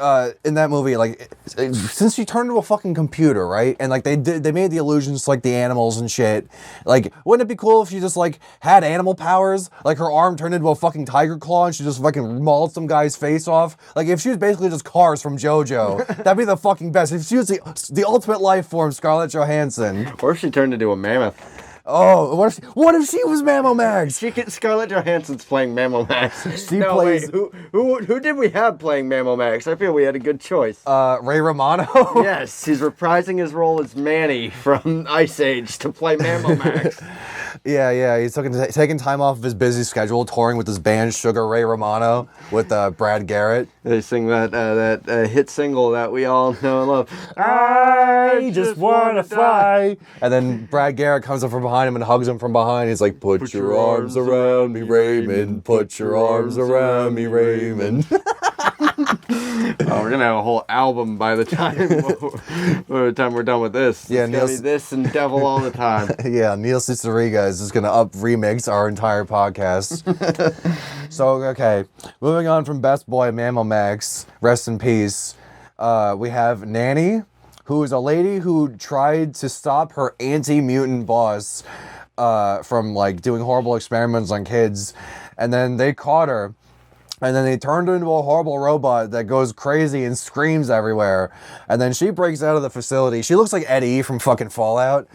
Speaker 2: in that movie, like, since she turned into a fucking computer, right? And like they made the illusions to, like, the animals and shit. Like, wouldn't it be cool if she just like had animal powers? Like her arm turned into a fucking tiger claw and she just fucking mauled some guy's face off. Like if she was basically just Cars from JoJo, that'd be the fucking best. If she was the ultimate life form, Scarlett Johansson.
Speaker 1: Or if she turned into a mammoth.
Speaker 2: Oh, what if she was Mammo Max?
Speaker 1: Scarlett Johansson's playing Mammo Max.
Speaker 2: She plays...
Speaker 1: Wait, who did we have playing Mammo Max? I feel we had a good choice.
Speaker 2: Ray Romano?
Speaker 1: Yes, he's reprising his role as Manny from Ice Age to play Mammo Max.
Speaker 2: Yeah, he's taking time off of his busy schedule, touring with his band Sugar Ray Romano with Brad Garrett.
Speaker 1: They sing that hit single that we all know and love.
Speaker 2: I just wanna fly. And then Brad Garrett comes up from behind him and hugs him from behind. He's like, put your arms around me, Raymond. Put your arms around me, Raymond.
Speaker 1: Oh, we're gonna have a whole album by the time we're done with this.
Speaker 2: Yeah,
Speaker 1: it's gonna be this and Devil all the time.
Speaker 2: Yeah, Neil Ciceriga is just gonna remix our entire podcast. So, okay, moving on from Best Boy Mammo Max, rest in peace. We have Nanny, who is a lady who tried to stop her anti-mutant boss from like doing horrible experiments on kids, and then they caught her. And then they turned her into a horrible robot that goes crazy and screams everywhere. And then she breaks out of the facility. She looks like Eddie from fucking Fallout.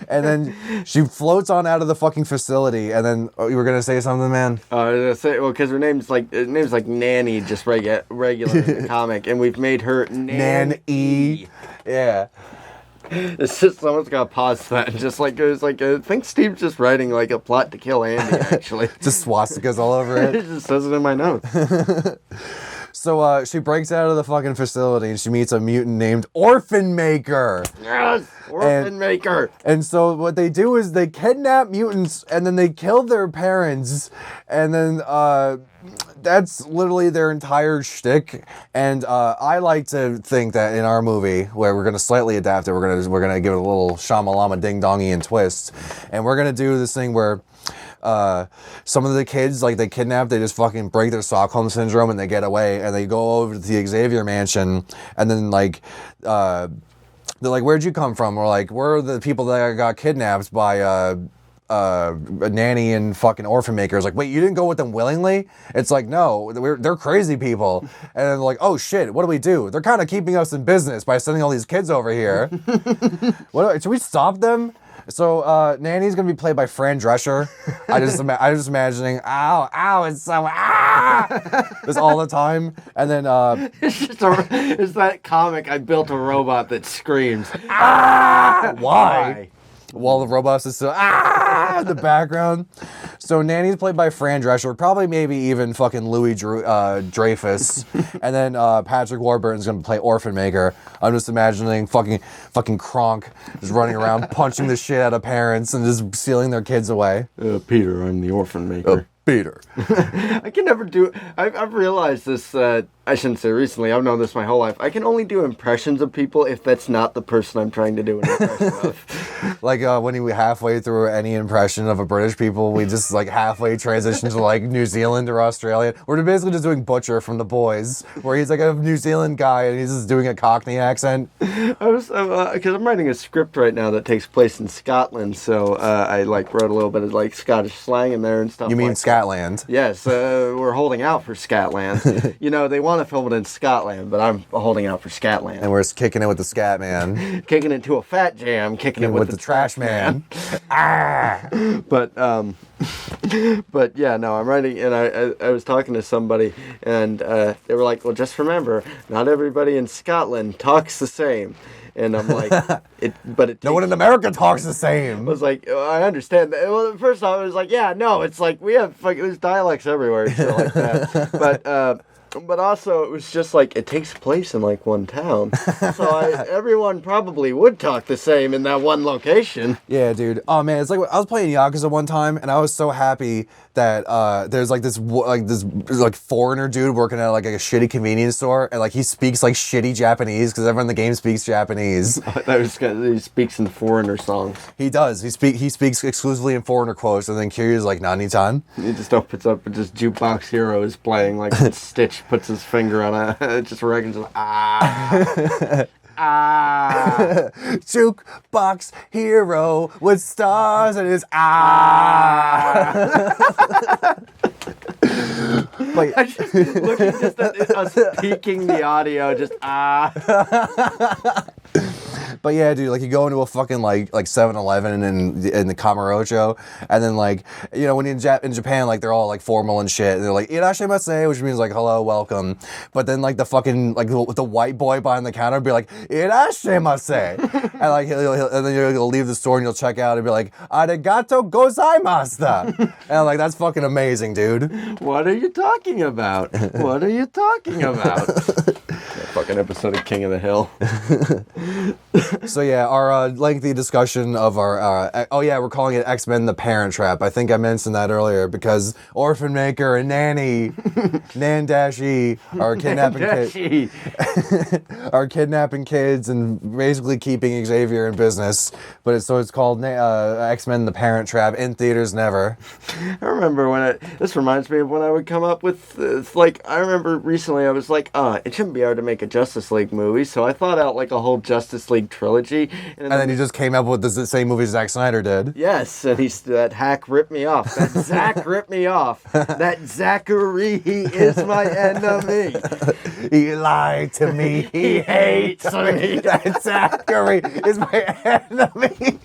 Speaker 2: And then she floats on out of the fucking facility. And then, you were going to say something, man?
Speaker 1: I was gonna say, well, because her name's like Nanny, just regular in the comic, and we've made her
Speaker 2: Nan-E. Yeah.
Speaker 1: It's just someone's got to pause that and just like goes like, I think Steve's just writing like a plot to kill Andy, actually.
Speaker 2: Just swastikas all over it.
Speaker 1: It just says it in my notes.
Speaker 2: So she breaks out of the fucking facility and she meets a mutant named Orphan Maker.
Speaker 1: Yes! Orphan Maker!
Speaker 2: And so what they do is they kidnap mutants and then they kill their parents. And then that's literally their entire shtick. And I like to think that in our movie, where we're going to slightly adapt it, we're gonna give it a little shamalama ding-dongy-and twist. And we're going to do this thing where some of the kids, like, they kidnap, they just fucking break their Stockholm syndrome and they get away and they go over to the Xavier mansion and then like they're like, where'd you come from? We're like, we're the people that got kidnapped by nanny and fucking orphan maker is like, wait, you didn't go with them willingly? It's like, no, they're crazy people. And they're like, oh shit, what do we do? They're kind of keeping us in business by sending all these kids over here. Should we stop them? So Nanny's gonna be played by Fran Drescher. I just imagining, ow, it's so this all the time, and then
Speaker 1: it's that comic. I built a robot that screams.
Speaker 2: Why? While the robots is still in the background. So Nanny's played by Fran Drescher, probably maybe even fucking Louis Dreyfus, and then Patrick Warburton's gonna play Orphan Maker. I'm just imagining fucking Kronk just running around punching the shit out of parents and just stealing their kids away.
Speaker 1: Peter, I'm the Orphan Maker.
Speaker 2: Peter.
Speaker 1: I can never do. I've realized this. I shouldn't say recently. I've known this my whole life. I can only do impressions of people if that's not the person I'm trying to do an impression of.
Speaker 2: Like when we halfway through any impression of a British people, we just like halfway transition to like New Zealand or Australia. We're basically just doing Butcher from The Boys, where he's like a New Zealand guy and he's just doing a Cockney accent.
Speaker 1: Because I'm writing a script right now that takes place in Scotland, so I like wrote a little bit of like Scottish slang in there and stuff.
Speaker 2: You mean
Speaker 1: like
Speaker 2: Scotland?
Speaker 1: Yes, we're holding out for Scotland. You know, they want to film it in Scotland, but I'm holding out for Scotland.
Speaker 2: And we're kicking it with the scat man.
Speaker 1: Kicking it to a fat jam, kicking it with the trash man. But yeah, no, I'm writing, and I was talking to somebody, and they were like, well, just remember, not everybody in Scotland talks the same. And I'm like,
Speaker 2: no one in America talks the same.
Speaker 1: I was like, I understand that. Well, first off, I was like, yeah, no, it's like we have there's dialects everywhere and shit like that. But also, it was just like, it takes place in like one town. So everyone probably would talk the same in that one location.
Speaker 2: Yeah, dude. Oh, man, it's like, I was playing Yakuza one time, and I was so happy that there's like this foreigner dude working at like a shitty convenience store, and like he speaks like shitty Japanese, because everyone in the game speaks Japanese.
Speaker 1: He speaks in foreigner songs.
Speaker 2: He does. He speaks exclusively in foreigner quotes, and then Kiryu's like, Nani-tan?
Speaker 1: He just opens up and just Jukebox Hero is playing, like Stitch puts his finger on it just reckons
Speaker 2: Jukebox Hero with stars in his
Speaker 1: Like, I just looking just at us peaking the audio, just
Speaker 2: But yeah, dude, like you go into a fucking like 7-Eleven in the Kamurocho, and then like, you know, when you're in Japan, like they're all like formal and shit, and they're like irashimasu, which means like hello, welcome. But then like the fucking like the white boy behind the counter would be like irashimasu, and like and then you'll leave the store and you'll check out and be like arigato gozaimashita, and like that's fucking amazing, dude.
Speaker 1: What are you talking about? What are you talking about? That fucking episode of King of the Hill.
Speaker 2: So yeah, our lengthy discussion of our we're calling it X-Men: The Parent Trap. I think I mentioned that earlier because Orphan Maker and Nanny, Nandashi are kidnapping kids and basically keeping Xavier in business. But it's called X-Men: The Parent Trap, in theaters never.
Speaker 1: I remember this reminds me of when I would come up with I remember recently I was like, it shouldn't be hard to make a Justice League movie, so I thought out like a whole Justice League trilogy.
Speaker 2: And then you just came up with the same movie Zack Snyder did.
Speaker 1: Yes, and that hack ripped me off. That Zack ripped me off. That Zachary, he is my enemy.
Speaker 2: He lied to me. He hates me. That Zachary is my enemy.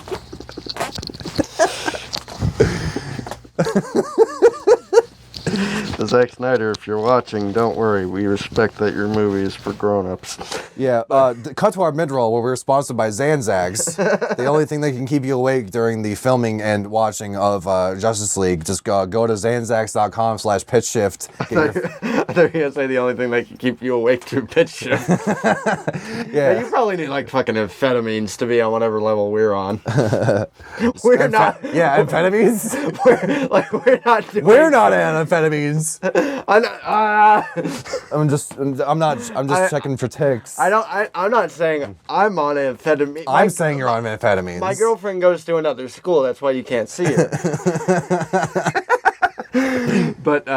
Speaker 1: Zack Snyder, if you're watching, don't worry. We respect that your movie is for grown-ups.
Speaker 2: Yeah, cut to our mid-roll where we're sponsored by Xanzags. The only thing that can keep you awake during the filming and watching of Justice League, just go to Xanzags.com/pitchshift.
Speaker 1: I thought you were going to say the only thing that can keep you awake through pitch shift.
Speaker 2: Yeah.
Speaker 1: You probably need like fucking amphetamines to be on whatever level we're on. We're not.
Speaker 2: Yeah, amphetamines?
Speaker 1: We're
Speaker 2: not on amphetamines. I'm just checking for ticks.
Speaker 1: I'm not saying I'm on amphetamine.
Speaker 2: I'm saying you're on amphetamines.
Speaker 1: My girlfriend goes to another school. That's why you can't see her. But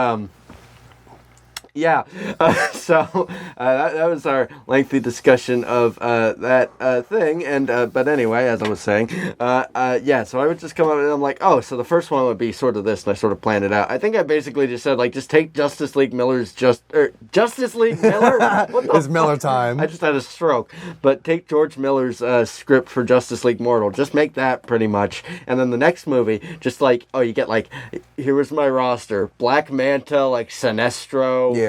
Speaker 1: Yeah, that was our lengthy discussion of that thing, and but anyway, as I was saying, yeah, so I would just come up and I'm like, oh, so the first one would be sort of this, and I sort of planned it out. I think I basically just said, like, just take Justice League Miller's Justice League Miller? What the
Speaker 2: It's Miller time.
Speaker 1: I just had a stroke. But take George Miller's script for Justice League Mortal, just make that pretty much, and then the next movie, just like, oh, you get like, here was my roster, Black Manta, like Sinestro,
Speaker 2: Yeah.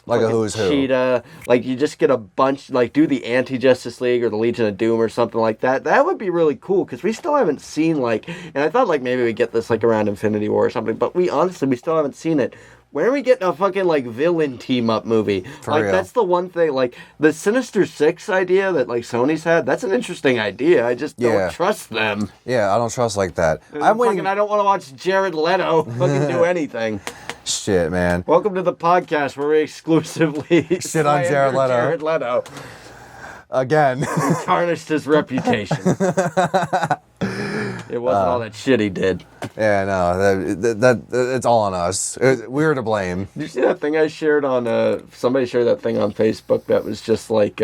Speaker 2: Like a who's who.
Speaker 1: Cheetah, like you just get a bunch, like do the anti-Justice League or the Legion of Doom or something like that. That would be really cool because we still haven't seen like, and I thought like maybe we get this like around Infinity War or something, but we still haven't seen it. When are we getting a fucking like villain team up movie?
Speaker 2: For
Speaker 1: like
Speaker 2: real.
Speaker 1: that's the one thing, like the Sinister Six idea that like Sony's had. That's an interesting idea. I just don't trust them.
Speaker 2: Yeah, I don't trust like that. I'm waiting.
Speaker 1: I don't want to watch Jared Leto fucking do anything.
Speaker 2: Shit, man.
Speaker 1: Welcome to the podcast where we exclusively
Speaker 2: Shit on Jared Leto.
Speaker 1: Jared Leto.
Speaker 2: Again.
Speaker 1: Tarnished his reputation. It wasn't all that shit he did.
Speaker 2: Yeah, no, that it's all on us. We were to blame.
Speaker 1: Did you see that thing I shared on? Somebody shared that thing on Facebook that was just like,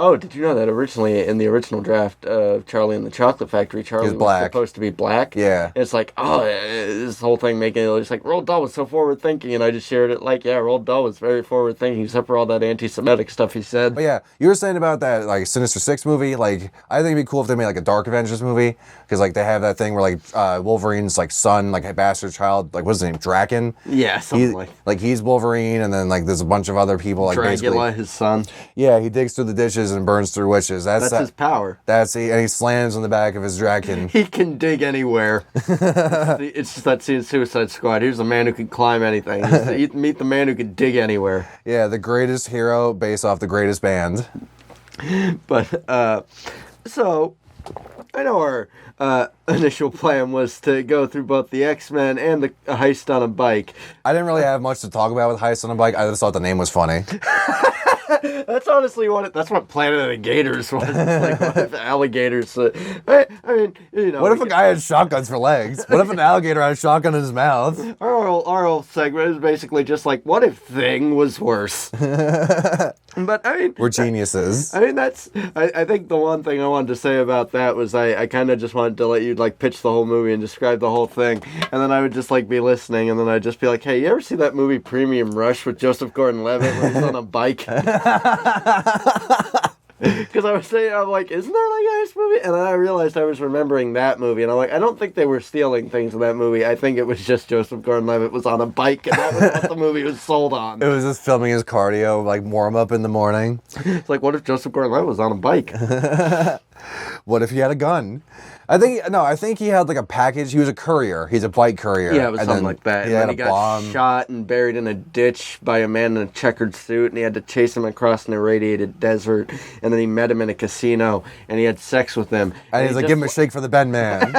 Speaker 1: oh, did you know that originally in the original draft of Charlie and the Chocolate Factory, Charlie was supposed to be black?
Speaker 2: Yeah.
Speaker 1: And it's like, oh, this whole thing making it just like, Roald Dahl was so forward thinking, and I just shared it like, yeah, Roald Dahl was very forward thinking, except for all that anti-Semitic stuff he said.
Speaker 2: But yeah, you were saying about that like Sinister Six movie. Like, I think it'd be cool if they made like a Dark Avengers movie, because like they have that thing where like Wolverine's like son, like a bastard child, like what's his name, Draken?
Speaker 1: Yeah, something
Speaker 2: like he's Wolverine, and then like there's a bunch of other people like
Speaker 1: Dracula, his son.
Speaker 2: Yeah, he digs through the dishes and burns through witches. That's
Speaker 1: his power.
Speaker 2: And he slams on the back of his Draken.
Speaker 1: He can dig anywhere. It's just that scene in Suicide Squad. Here's a man who can climb anything. Meet the man who can dig anywhere.
Speaker 2: Yeah, the greatest hero based off the greatest band.
Speaker 1: But, so, I know our initial plan was to go through both the X-Men and the heist on a bike.
Speaker 2: I didn't really have much to talk about with heist on a bike. I just thought the name was funny.
Speaker 1: That's honestly that's what Planet of the Gators was. It's like, what if alligators? I mean, you know.
Speaker 2: What if a guy had shotguns for legs? What if an alligator had a shotgun in his mouth?
Speaker 1: Our whole segment is basically just like, what if Thing was worse? But I mean,
Speaker 2: we're geniuses.
Speaker 1: I mean, I think the one thing I wanted to say about that was I kind of just wanted to let you like pitch the whole movie and describe the whole thing, and then I would just like be listening, and then I'd just be like, hey, you ever see that movie Premium Rush with Joseph Gordon-Levitt when he's on a bike? Because I was saying, I'm like, isn't there like a heist movie? And then I realized I was remembering that movie, and I'm like, I don't think they were stealing things in that movie. I think it was just Joseph Gordon-Levitt was on a bike, and that was what the movie was sold on.
Speaker 2: It was just filming his cardio, like warm up in the morning.
Speaker 1: It's like, what if Joseph Gordon-Levitt was on a bike?
Speaker 2: What if he had a gun? I think he had like a package. He was a courier. He's a bike courier.
Speaker 1: Yeah, it was something like that.
Speaker 2: He
Speaker 1: and
Speaker 2: had
Speaker 1: then he
Speaker 2: a
Speaker 1: got
Speaker 2: bomb.
Speaker 1: shot and buried in a ditch by a man in a checkered suit, and he had to chase him across an irradiated desert. And then he met him in a casino, and he had sex with him.
Speaker 2: And he's like, give him a shake for the Ben Man.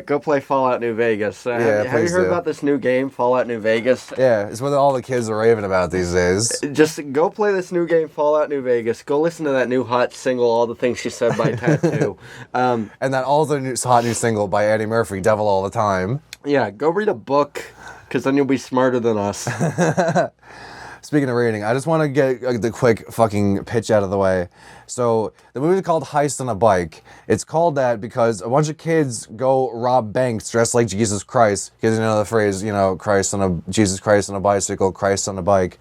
Speaker 1: Go play Fallout New Vegas. Have you heard about this new game, Fallout New Vegas?
Speaker 2: Yeah, it's what all the kids are raving about these days.
Speaker 1: Just go play this new game, Fallout New Vegas. Go listen to that new hot single, All the Things She Said by Tattoo.
Speaker 2: And that hot new single by Eddie Murphy, Devil All the Time.
Speaker 1: Yeah, go read a book, because then you'll be smarter than us.
Speaker 2: Speaking of reading, I just want to get the quick fucking pitch out of the way. So, the movie is called Heist on a Bike. It's called that because a bunch of kids go rob banks dressed like Jesus Christ. Because you know the phrase, Jesus Christ on a bicycle, Christ on a bike.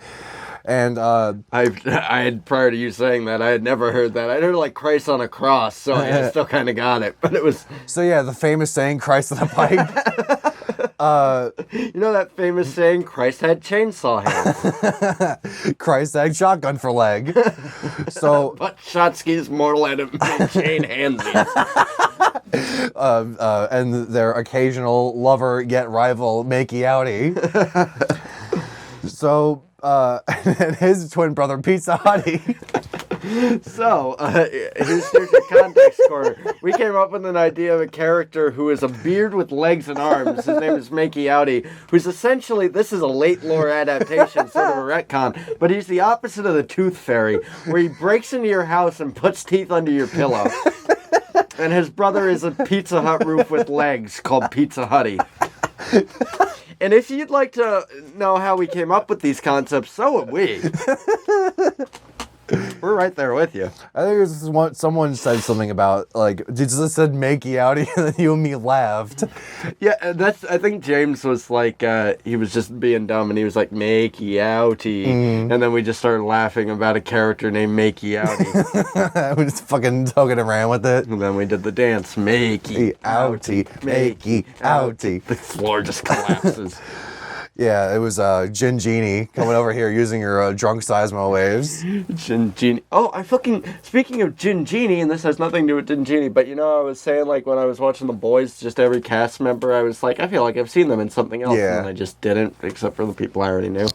Speaker 2: And I
Speaker 1: had, prior to you saying that, I had never heard that. I'd heard like Christ on a cross, so I still kind of got it. But it was...
Speaker 2: So yeah, the famous saying, Christ on a bike.
Speaker 1: You know that famous saying, Christ had chainsaw hands.
Speaker 2: Christ had shotgun for leg. So,
Speaker 1: but Shotsky's mortal enemy, chain handsies.
Speaker 2: And their occasional lover yet rival makey outie. So, and his twin brother Pizza Hutty.
Speaker 1: So, here's your context corner. We came up with an idea of a character who is a beard with legs and arms. His name is Makey Outie, who's essentially, this is a late lore adaptation, sort of a retcon, but he's the opposite of the Tooth Fairy, where he breaks into your house and puts teeth under your pillow. And his brother is a Pizza Hut roof with legs called Pizza Hutty. And if you'd like to know how we came up with these concepts, so would we. We're right there with you.
Speaker 2: I think it was someone said something about, like, just said makey outie, and then you and me laughed.
Speaker 1: Yeah, I think James was like, he was just being dumb, and he was like, makey outie. And then we just started laughing about a character named Makey Outie.
Speaker 2: We just fucking token around with it.
Speaker 1: And then we did the dance, Makey
Speaker 2: Outie, makey outie.
Speaker 1: The floor just collapses.
Speaker 2: Yeah, it was Gin Genie coming over here using your drunk seismo waves.
Speaker 1: Gin Genie. Oh, speaking of Gin Genie, and this has nothing to do with Gin Genie, but I was saying, like, when I was watching The Boys, just every cast member, I was like, I feel like I've seen them in something else,
Speaker 2: Yeah.
Speaker 1: and I just didn't, except for the people I already knew.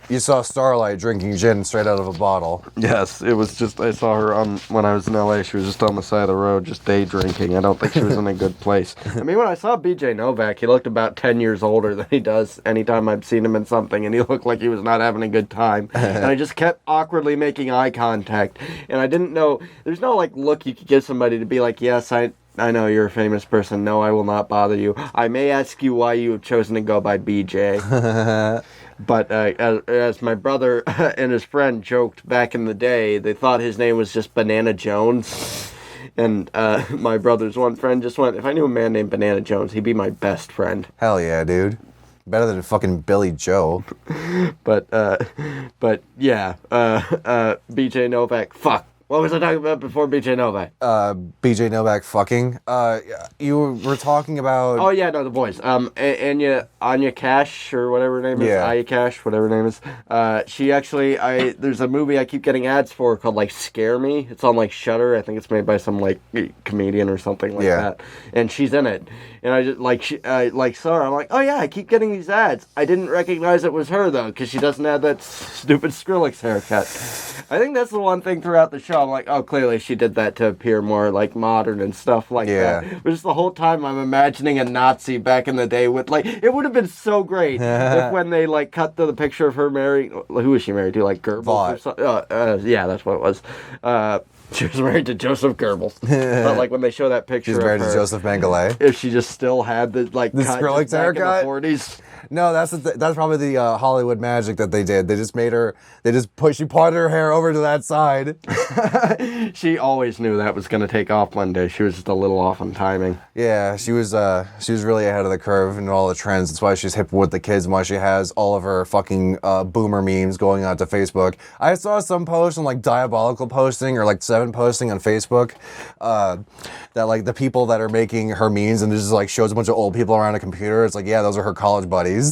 Speaker 2: You saw Starlight drinking gin straight out of a bottle.
Speaker 1: Yes, it was just, I saw her when I was in LA, she was just on the side of the road, just day drinking. I don't think she was in a good place. I mean, when I saw BJ Novak, he looked about 10 years older than he does anytime I've seen him in something, and he looked like he was not having a good time. And I just kept awkwardly making eye contact, and I didn't know, there's no, like, look you could give somebody to be like, yes, I know you're a famous person. No, I will not bother you. I may ask you why you have chosen to go by BJ. But as my brother and his friend joked back in the day, they thought his name was just Banana Jones. And my brother's one friend just went, if I knew a man named Banana Jones, he'd be my best friend.
Speaker 2: Hell yeah, dude. Better than fucking Billy Joe.
Speaker 1: But yeah, BJ Novak, fuck. What was I talking about before BJ Novak?
Speaker 2: BJ Novak fucking. You were talking about...
Speaker 1: Oh, yeah, no, The Boys. Anya Cash, or whatever her name is.
Speaker 2: Yeah.
Speaker 1: Aya Cash, whatever her name is. She actually, there's a movie I keep getting ads for called, like, Scare Me. It's on, like, Shudder. I think it's made by some, like, comedian or something like that. And she's in it. And I just, like, saw her. I'm like, oh, yeah, I keep getting these ads. I didn't recognize it was her, though, because she doesn't have that stupid Skrillex haircut. I think that's the one thing throughout the show. I'm like, oh, clearly she did that to appear more, like, modern and stuff like that. But just the whole time I'm imagining a Nazi back in the day with, like, it would have been so great if when they, like, cut to the picture of her married, who was she married to, like, Goebbels or something? Yeah, that's what it was. She was married to Joseph Goebbels. But, like, when they show that picture
Speaker 2: She's married
Speaker 1: of her,
Speaker 2: to Joseph Mengele.
Speaker 1: if she just still had the, like,
Speaker 2: The
Speaker 1: cut
Speaker 2: Skrillex
Speaker 1: just back
Speaker 2: haircut?
Speaker 1: in the 40s.
Speaker 2: No, that's probably the Hollywood magic that they did. They just made her. She parted her hair over to that side.
Speaker 1: She always knew that was going to take off one day. She was just a little off on timing.
Speaker 2: Yeah, she was really ahead of the curve in all the trends. That's why she's hip with the kids and why she has all of her fucking boomer memes going onto Facebook. I saw some post on, like, Diabolical posting or, like, 7 posting on Facebook that, like, the people that are making her memes, and it just, like, shows a bunch of old people around a computer. It's like, yeah, those are her college buddies.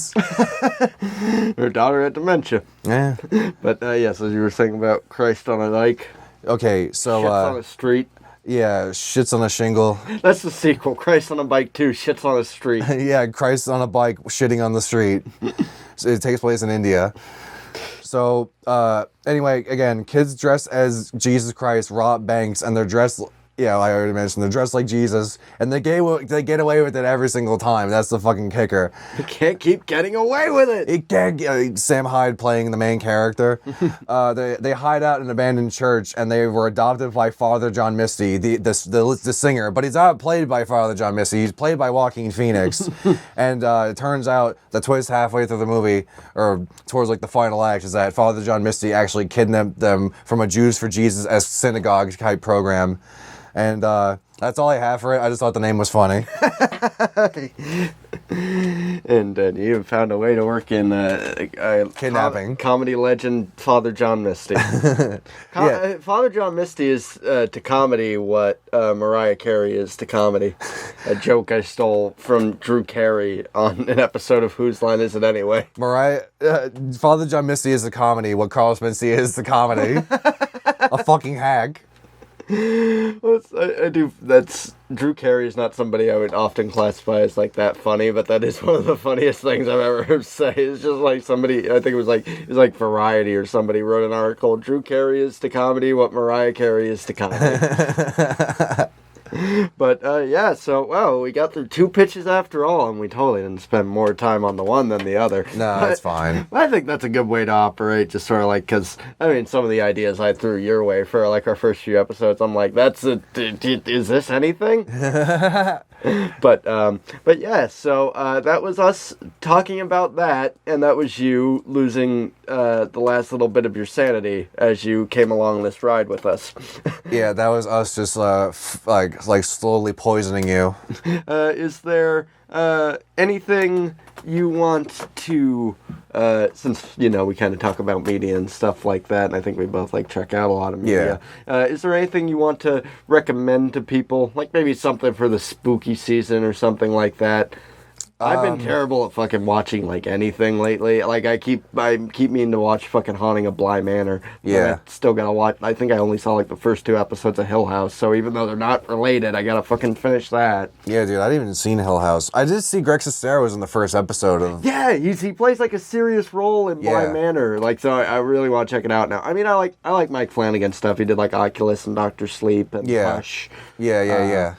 Speaker 1: Her daughter had dementia.
Speaker 2: Yeah.
Speaker 1: But yes, as you were saying about Christ on a Dyke.
Speaker 2: Okay, so
Speaker 1: Shits on a street.
Speaker 2: yeah, shits on a shingle.
Speaker 1: That's the sequel. Christ on a Bike 2, Shits on a Street.
Speaker 2: Yeah, Christ on a bike, shitting on the street. So it takes place in India. So anyway, again, kids dress as Jesus Christ, rob banks, and they're dressed. Yeah, I already mentioned they're dressed like Jesus, and they get away with it every single time. That's the fucking kicker.
Speaker 1: You can't keep getting away with it.
Speaker 2: It can't get Sam Hyde playing the main character. They hide out in an abandoned church, and they were adopted by Father John Misty, the singer. But he's not played by Father John Misty. He's played by Joaquin Phoenix. And it turns out the twist halfway through the movie, or towards, like, the final act, is that Father John Misty actually kidnapped them from a Jews for Jesus synagogue type program. And that's all I have for it. I just thought the name was funny.
Speaker 1: And you even found a way to work in
Speaker 2: Kidnapping.
Speaker 1: Comedy legend Father John Misty.
Speaker 2: Yeah.
Speaker 1: Father John Misty is to comedy what Mariah Carey is to comedy. A joke I stole from Drew Carey on an episode of Whose Line Is It Anyway?
Speaker 2: Father John Misty is the comedy what Carlos Mencia is the comedy. A fucking hack.
Speaker 1: Well, I do. That's Drew Carey is not somebody I would often classify as, like, that funny, but that is one of the funniest things I've ever heard say. It's just like somebody. I think it was like Variety or somebody wrote an article. Drew Carey is to comedy what Mariah Carey is to comedy. But yeah, so wow, we got through 2 pitches after all, and we totally didn't spend more time on the one than the other.
Speaker 2: No, that's fine.
Speaker 1: I think that's a good way to operate, just sort of like, because I mean, some of the ideas I threw your way for, like, our first few episodes, I'm like, is this anything? But yeah, so that was us talking about that, and that was you losing the last little bit of your sanity as you came along this ride with us.
Speaker 2: Yeah, that was us just like slowly poisoning you.
Speaker 1: Is there anything you want to, since, you know, we kind of talk about media and stuff like that, and I think we both like check out a lot of media. Is there anything you want to recommend to people? Like maybe something for the spooky season or something like that? I've been terrible at fucking watching like anything lately. Like I keep meaning to watch fucking Haunting of Bly Manor.
Speaker 2: Yeah.
Speaker 1: I still gotta watch. I think I only saw like the first 2 episodes of Hill House. So even though they're not related, I gotta fucking finish that.
Speaker 2: Yeah, dude, I didn't even seen Hill House. I did see Greg Sestero was in the first episode of.
Speaker 1: Yeah, he plays like a serious role in Bly
Speaker 2: Yeah.
Speaker 1: Manor. Like so, I really want to check it out now. I mean, I like Mike Flanagan stuff. He did like Oculus and Doctor Sleep and Hush.
Speaker 2: Yeah.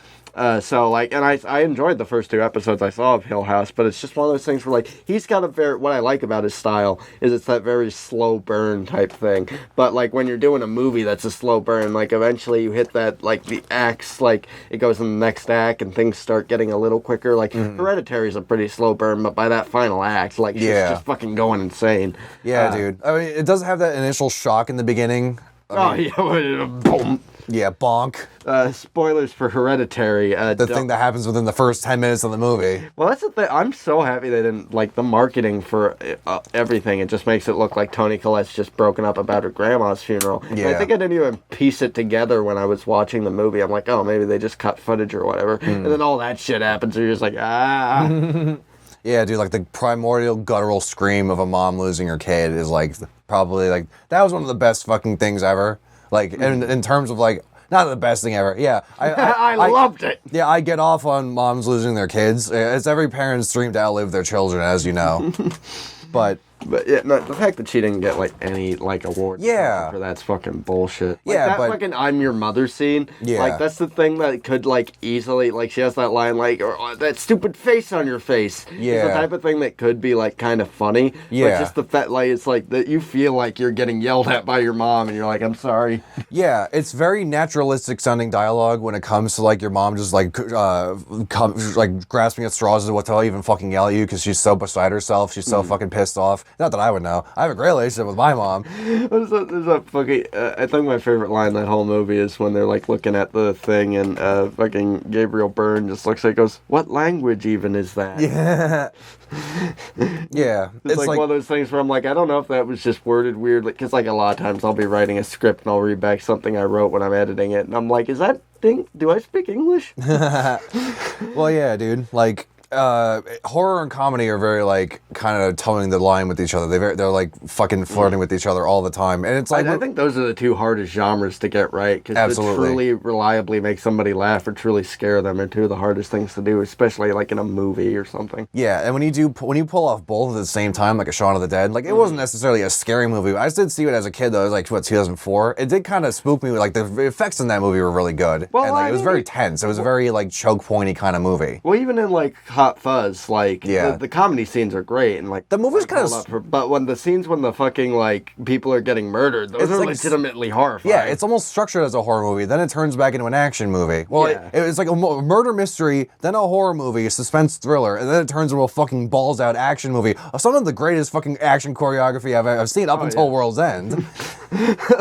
Speaker 1: So like, and I enjoyed the first 2 episodes I saw of Hill House, but it's just one of those things where like he's got what I like about his style is it's that very slow burn type thing. But like when you're doing a movie that's a slow burn, like eventually you hit that like the acts, like it goes in the next act and things start getting a little quicker. Like Hereditary is a pretty slow burn, but by that final act, like she's just fucking going insane.
Speaker 2: Yeah, dude. I mean, it does have that initial shock in the beginning.
Speaker 1: Boom.
Speaker 2: Yeah, bonk.
Speaker 1: Spoilers for Hereditary.
Speaker 2: The thing that happens within the first 10 minutes of the movie.
Speaker 1: Well, that's the thing. I'm so happy they didn't, like, the marketing for everything. It just makes it look like Toni Collette's just broken up about her grandma's funeral.
Speaker 2: Yeah.
Speaker 1: And I think I didn't even piece it together when I was watching the movie. I'm like, oh, maybe they just cut footage or whatever. And then all that shit happens, and you're just like, ah.
Speaker 2: Yeah, dude, like the primordial guttural scream of a mom losing her kid is like probably like that was one of the best fucking things ever. Like in terms of like not the best thing ever. Yeah,
Speaker 1: I loved it.
Speaker 2: Yeah, I get off on moms losing their kids. It's every parent's dream to outlive their children, as you know. But
Speaker 1: yeah, no, the fact that she didn't get like any like award for that's fucking bullshit. Like,
Speaker 2: yeah,
Speaker 1: that
Speaker 2: but
Speaker 1: fucking "I'm your mother" scene.
Speaker 2: Yeah,
Speaker 1: like that's the thing that could like easily like she has that line like or, that stupid face on your face.
Speaker 2: Yeah,
Speaker 1: it's the type of thing that could be like kind of funny.
Speaker 2: Yeah,
Speaker 1: but just the fact like it's like that you feel like you're getting yelled at by your mom and you're like I'm sorry.
Speaker 2: Yeah, it's very naturalistic sounding dialogue when it comes to like your mom just like like grasping at straws as what to even fucking yell at you because she's so beside herself. She's so fucking pissed off. Not that I would know. I have a great relationship with my mom.
Speaker 1: There's a fucking. I think my favorite line in that whole movie is when they're like looking at the thing and fucking Gabriel Byrne just looks like goes, "What language even is that?"
Speaker 2: Yeah. Yeah.
Speaker 1: It's like one of those things where I'm like, I don't know if that was just worded weirdly, because like a lot of times I'll be writing a script and I'll read back something I wrote when I'm editing it, and I'm like, is that thing? Do I speak English?
Speaker 2: Well, yeah, dude. Like. Horror and comedy are very like kind of towing the line with each other. They're like fucking flirting with each other all the time, and it's like
Speaker 1: I think those are the 2 hardest genres to get right because to truly reliably make somebody laugh or truly scare them are 2 of the hardest things to do, especially like in a movie or something.
Speaker 2: Yeah, and when you pull off both at the same time, like a Shaun of the Dead, like it wasn't necessarily a scary movie. I did see it as a kid though. It was like 2004. It did kind of spook me. Like the effects in that movie were really good, and like, it was very tense. It was a very like choke pointy kind of movie.
Speaker 1: Well, even in like Hot Fuzz, like the comedy scenes are great and like
Speaker 2: the movie's kind of.
Speaker 1: But when the scenes when the fucking like people are getting murdered, those are like, legitimately horrifying.
Speaker 2: Yeah, it's almost structured as a horror movie. Then it turns back into an action movie. Well, it's like a murder mystery, then a horror movie, a suspense thriller, and then it turns into a fucking balls out action movie. Some of the greatest fucking action choreography I've seen up until World's End.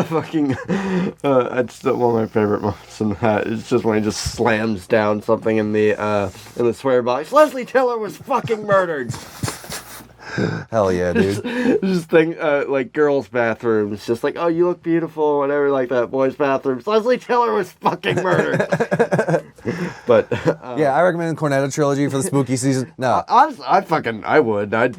Speaker 1: Fucking, it's one of my favorite moments in that. It's just when he just slams down something in the swear box. Leslie Tiller was fucking murdered.
Speaker 2: Hell yeah, dude.
Speaker 1: Just thing like girls' bathrooms, just like, oh, you look beautiful, whatever, like that. Boys' bathrooms. Leslie Tiller was fucking murdered. But
Speaker 2: yeah, I recommend the Cornetto trilogy for the spooky season. No,
Speaker 1: honestly, I'd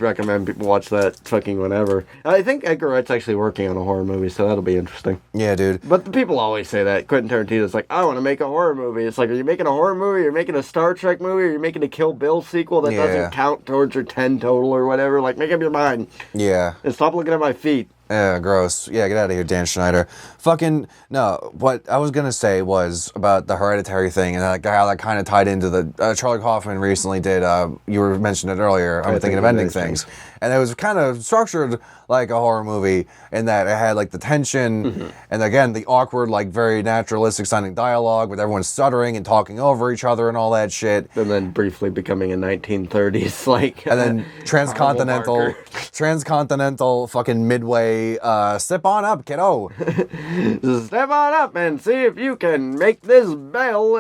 Speaker 1: recommend people watch that fucking whenever. I think Edgar Wright's actually working on a horror movie, so that'll be interesting.
Speaker 2: Yeah, dude.
Speaker 1: But the people always say that. Quentin Tarantino's like, I want to make a horror movie. It's like, are you making a horror movie? Are you making a Star Trek movie? Are you making a Kill Bill sequel that doesn't count towards your 10 total or whatever? Like, make up your mind.
Speaker 2: Yeah.
Speaker 1: And stop looking at my feet.
Speaker 2: Yeah, gross. Yeah, get out of here, Dan Schneider. Fucking no. What I was gonna say was about the Hereditary thing, and how that kind of tied into the Charlie Kaufman recently did. You were mentioning it earlier. I'm thinking of ending things, and it was kind of structured like a horror movie in that it had like the tension, and again the awkward, like very naturalistic sounding dialogue with everyone stuttering and talking over each other and all that shit,
Speaker 1: and then briefly becoming a 1930s like.
Speaker 2: And then transcontinental fucking midway. Step on up, kiddo.
Speaker 1: Step on up and see if you can make this bell,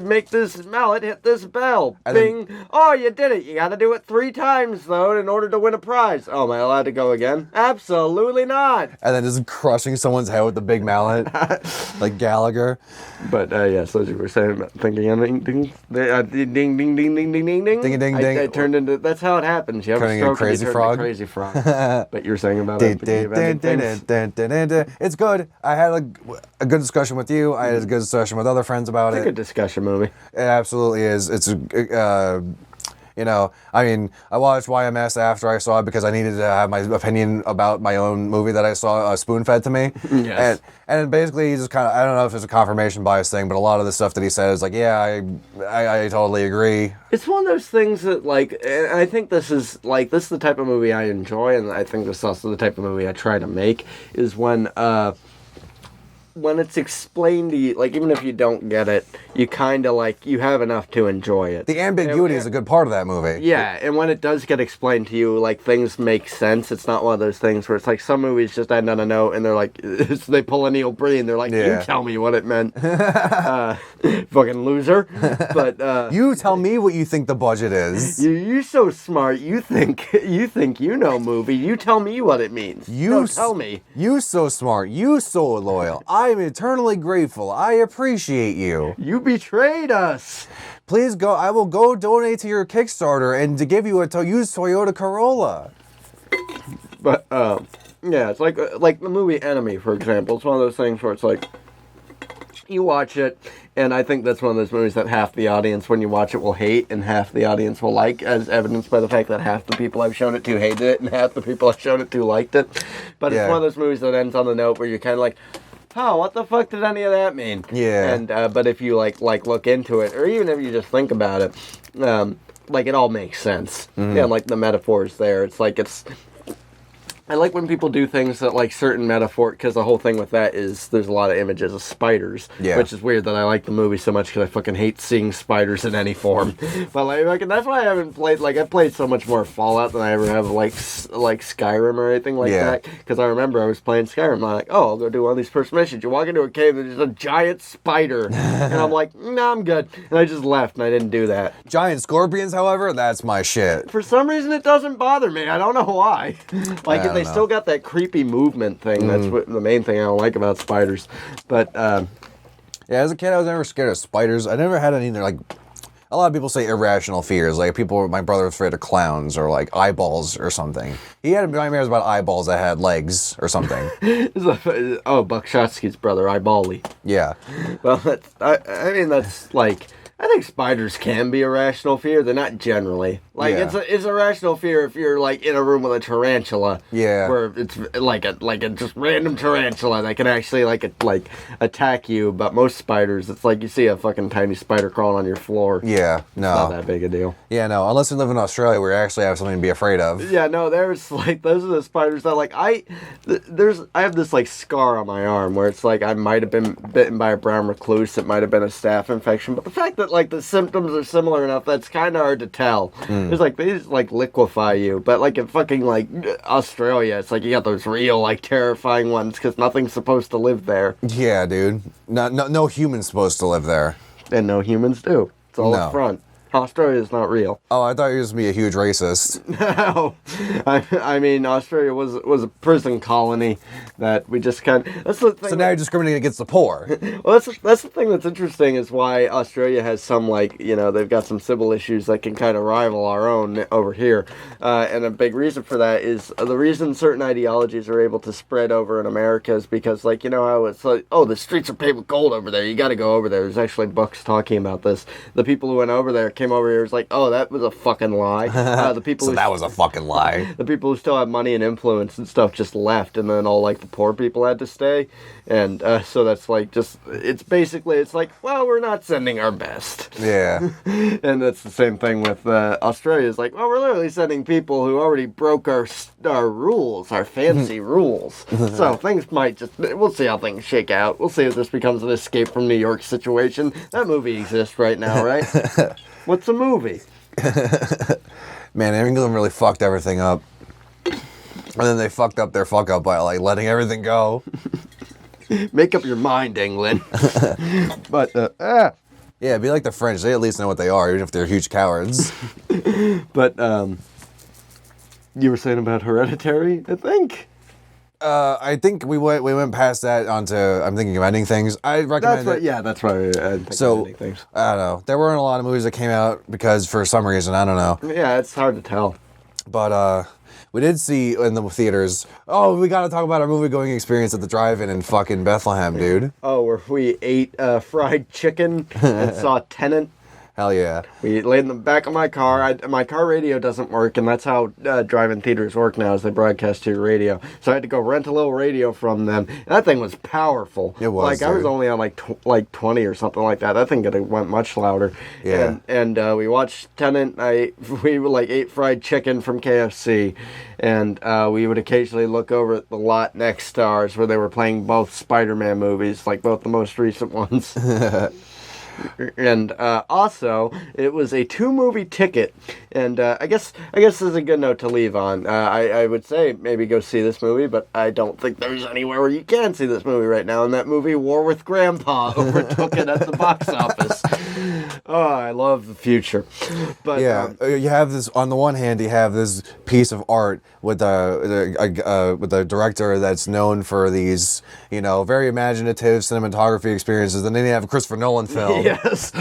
Speaker 1: make this mallet hit this bell. And Bing. Oh, you did it. You got to do it 3 times, though, in order to win a prize. Oh, am I allowed to go again? Absolutely not.
Speaker 2: And then just crushing someone's head with the big mallet, like Gallagher.
Speaker 1: But, yes, as you were saying about thinking of ding, ding, ding, ding, ding, ding, ding, ding, ding.
Speaker 2: Ding, ding, ding.
Speaker 1: I turned into, that's how it happens. You have a stroke and you turn into Crazy Frog. But you're saying about it.
Speaker 2: It's good. I had a good discussion with you. I had a good discussion with other friends about it.
Speaker 1: It's a good discussion movie.
Speaker 2: It absolutely is. It's I mean, I watched YMS after I saw it because I needed to have my opinion about my own movie that I saw spoon-fed to me.
Speaker 1: Yes.
Speaker 2: And basically, he just kind of, I don't know if it's a confirmation bias thing, but a lot of the stuff that he says, like, yeah, I totally agree.
Speaker 1: It's one of those things that, like, and I think this is the type of movie I enjoy, and I think this is also the type of movie I try to make, is when it's explained to you, like, even if you don't get it, you kind of, like, you have enough to enjoy it.
Speaker 2: The ambiguity is a good part of that movie.
Speaker 1: Yeah, and when it does get explained to you, like, things make sense. It's not one of those things where it's like some movies just end on a note, and they're like, they pull a Neil Breen, and they're like, you tell me what it meant. Fucking loser. But,
Speaker 2: you tell me what you think the budget is.
Speaker 1: You're so smart. You think you know movie. You tell me what it means. Tell me.
Speaker 2: You so smart. You so loyal. I'm eternally grateful. I appreciate you.
Speaker 1: You betrayed us.
Speaker 2: Please go. I will go donate to your Kickstarter and to give you a used Toyota Corolla.
Speaker 1: But yeah, it's like the movie Enemy, for example. It's one of those things where it's like you watch it, and I think that's one of those movies that half the audience, when you watch it, will hate, and half the audience will like, as evidenced by the fact that half the people I've shown it to hated it, and half the people I've shown it to liked it. But it's one of those movies that ends on the note where you're kind of like, oh, what the fuck did any of that mean? Yeah. And but if you like look into it, or even if you just think about it, like it all makes sense. Mm-hmm. Yeah, like the metaphors there. It's like I like when people do things that like certain metaphor, because the whole thing with that is there's a lot of images of spiders, which is weird that I like the movie so much because I fucking hate seeing spiders in any form. But like that's why I haven't played, like I played so much more Fallout than I ever have like Skyrim or anything like that. Because I remember I was playing Skyrim, I'm like, oh, I'll go do one of these first missions. You walk into a cave and there's a giant spider, and I'm like, nah, I'm good. And I just left and I didn't do that.
Speaker 2: Giant scorpions, however, that's my shit.
Speaker 1: For some reason, it doesn't bother me. I don't know why. Like they still got that creepy movement thing. That's what the main thing I don't like about spiders. But
Speaker 2: yeah, as a kid, I was never scared of spiders. I never had any like. A lot of people say irrational fears. Like my brother was afraid of clowns or like eyeballs or something. He had nightmares about eyeballs that had legs or something.
Speaker 1: Oh, Buck Shotsky's brother, Eyebally.
Speaker 2: Yeah.
Speaker 1: Well, I mean that's like. I think spiders can be a rational fear. They're not generally. Like it's a rational fear if you're like in a room with a tarantula. Yeah. Where it's like a just random tarantula that can actually like attack you. But most spiders, it's like you see a fucking tiny spider crawling on your floor. Yeah. No. It's not that big a deal.
Speaker 2: Yeah. No. Unless you live in Australia where you actually have something to be afraid of.
Speaker 1: Yeah. No. There's like those are the spiders that like I have this like scar on my arm where it's like I might have been bitten by a brown recluse. It might have been a staph infection. But the fact that like the symptoms are similar enough that's kind of hard to tell. It's like they just like liquefy you, but like in fucking like Australia, it's like you got those real like terrifying ones because nothing's supposed to live there.
Speaker 2: Yeah, dude. No human's supposed to live there,
Speaker 1: and no humans do. It's all up front. Australia is not real.
Speaker 2: Oh, I thought you were going to be a huge racist.
Speaker 1: No. I mean, Australia was a prison colony that we just kind of... That's the thing.
Speaker 2: So now you're discriminating against the poor.
Speaker 1: Well, that's the thing that's interesting is why Australia has some, like, you know, they've got some civil issues that can kind of rival our own over here. And a big reason for that is the reason certain ideologies are able to spread over in America is because, like, you know how it's like, oh, the streets are paved with gold over there. You got to go over there. There's actually books talking about this. The people who went over there came came over here was like, oh, that was a fucking lie. The people
Speaker 2: So that was a fucking lie.
Speaker 1: The people who still have money and influence and stuff just left, and then all like the poor people had to stay, and so that's like just it's basically it's like, well, we're not sending our best.
Speaker 2: Yeah.
Speaker 1: And that's the same thing with Australia. It's like, well, we're literally sending people who already broke our rules, our fancy rules. So things might we'll see how things shake out. We'll see if this becomes an Escape from New York situation. That movie exists right now, right? What's a movie?
Speaker 2: Man, England really fucked everything up. And then they fucked up their fuck up by like letting everything go.
Speaker 1: Make up your mind, England. But,
Speaker 2: Yeah, be like the French. They at least know what they are, even if they're huge cowards.
Speaker 1: But, you were saying about Hereditary, I think?
Speaker 2: I think we went past that onto I'm thinking of ending things. I recommend it.
Speaker 1: Yeah, that's right. I think
Speaker 2: So,
Speaker 1: ending things.
Speaker 2: I don't know. There weren't a lot of movies that came out because for some reason, I don't know.
Speaker 1: Yeah, it's hard to tell.
Speaker 2: But we did see in the theaters. Oh, we got to talk about our movie going experience at the drive-in in fucking Bethlehem, dude.
Speaker 1: Oh, where we ate fried chicken and saw Tenet.
Speaker 2: Hell yeah.
Speaker 1: We laid in the back of my car. My car radio doesn't work, and that's how drive-in theaters work now, is they broadcast to your radio. So I had to go rent a little radio from them. And that thing was powerful.
Speaker 2: It was,
Speaker 1: like, I was
Speaker 2: dude.
Speaker 1: only on like 20 or something like that. That thing could have went much louder.
Speaker 2: Yeah.
Speaker 1: And we watched Tenet. We like ate fried chicken from KFC, and we would occasionally look over at the lot next to ours where they were playing both Spider-Man movies, like both the most recent ones. And also, it was a 2-movie ticket, and I guess this is a good note to leave on. I would say maybe go see this movie, but I don't think there's anywhere where you can see this movie right now. And that movie, War with Grandpa, overtook it at the box office. Oh, I love the future. But
Speaker 2: Yeah, you have this. On the one hand, you have this piece of art with a director that's known for these, very imaginative cinematography experiences, and then you have a Christopher Nolan film.
Speaker 1: Yes.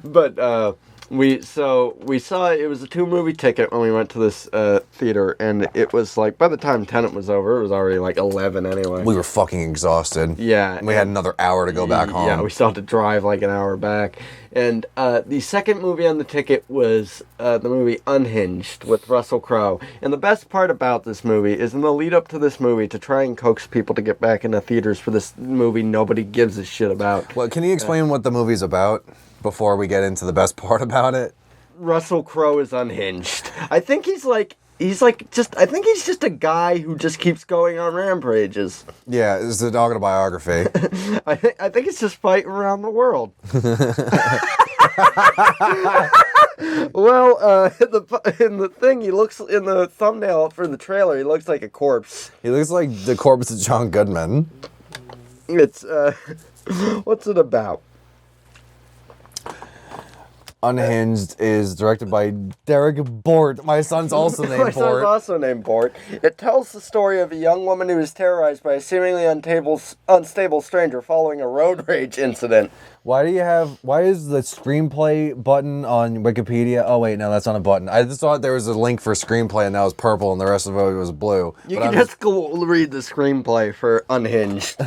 Speaker 1: But we saw it was a 2-movie ticket when we went to this theater, and it was like by the time Tenet was over, it was already like 11 anyway.
Speaker 2: We were fucking exhausted.
Speaker 1: Yeah.
Speaker 2: And we had another hour to go back home.
Speaker 1: Yeah, we still had to drive like an hour back. And the second movie on the ticket was the movie Unhinged with Russell Crowe. And the best part about this movie is in the lead up to this movie, to try and coax people to get back into theaters for this movie nobody gives a shit about.
Speaker 2: Well, can you explain what the movie's about before we get into the best part about it?
Speaker 1: Russell Crowe is unhinged. I think he's just a guy who just keeps going on rampages.
Speaker 2: Yeah, it's an autobiography.
Speaker 1: I think it's just fighting around the world. Well, in the thing, he looks in the thumbnail for the trailer. He looks like a corpse.
Speaker 2: He looks like the corpse of John Goodman.
Speaker 1: It's what's it about?
Speaker 2: Unhinged is directed by Derek Bort. My son's also named
Speaker 1: My son's
Speaker 2: Bort.
Speaker 1: also named Bort. It tells the story of a young woman who is terrorized by a seemingly unstable stranger following a road rage incident.
Speaker 2: Why is the screenplay button on Wikipedia? Oh wait, no, that's not a button. I just thought there was a link for screenplay and that was purple and the rest of it was blue.
Speaker 1: You can just go read the screenplay for Unhinged.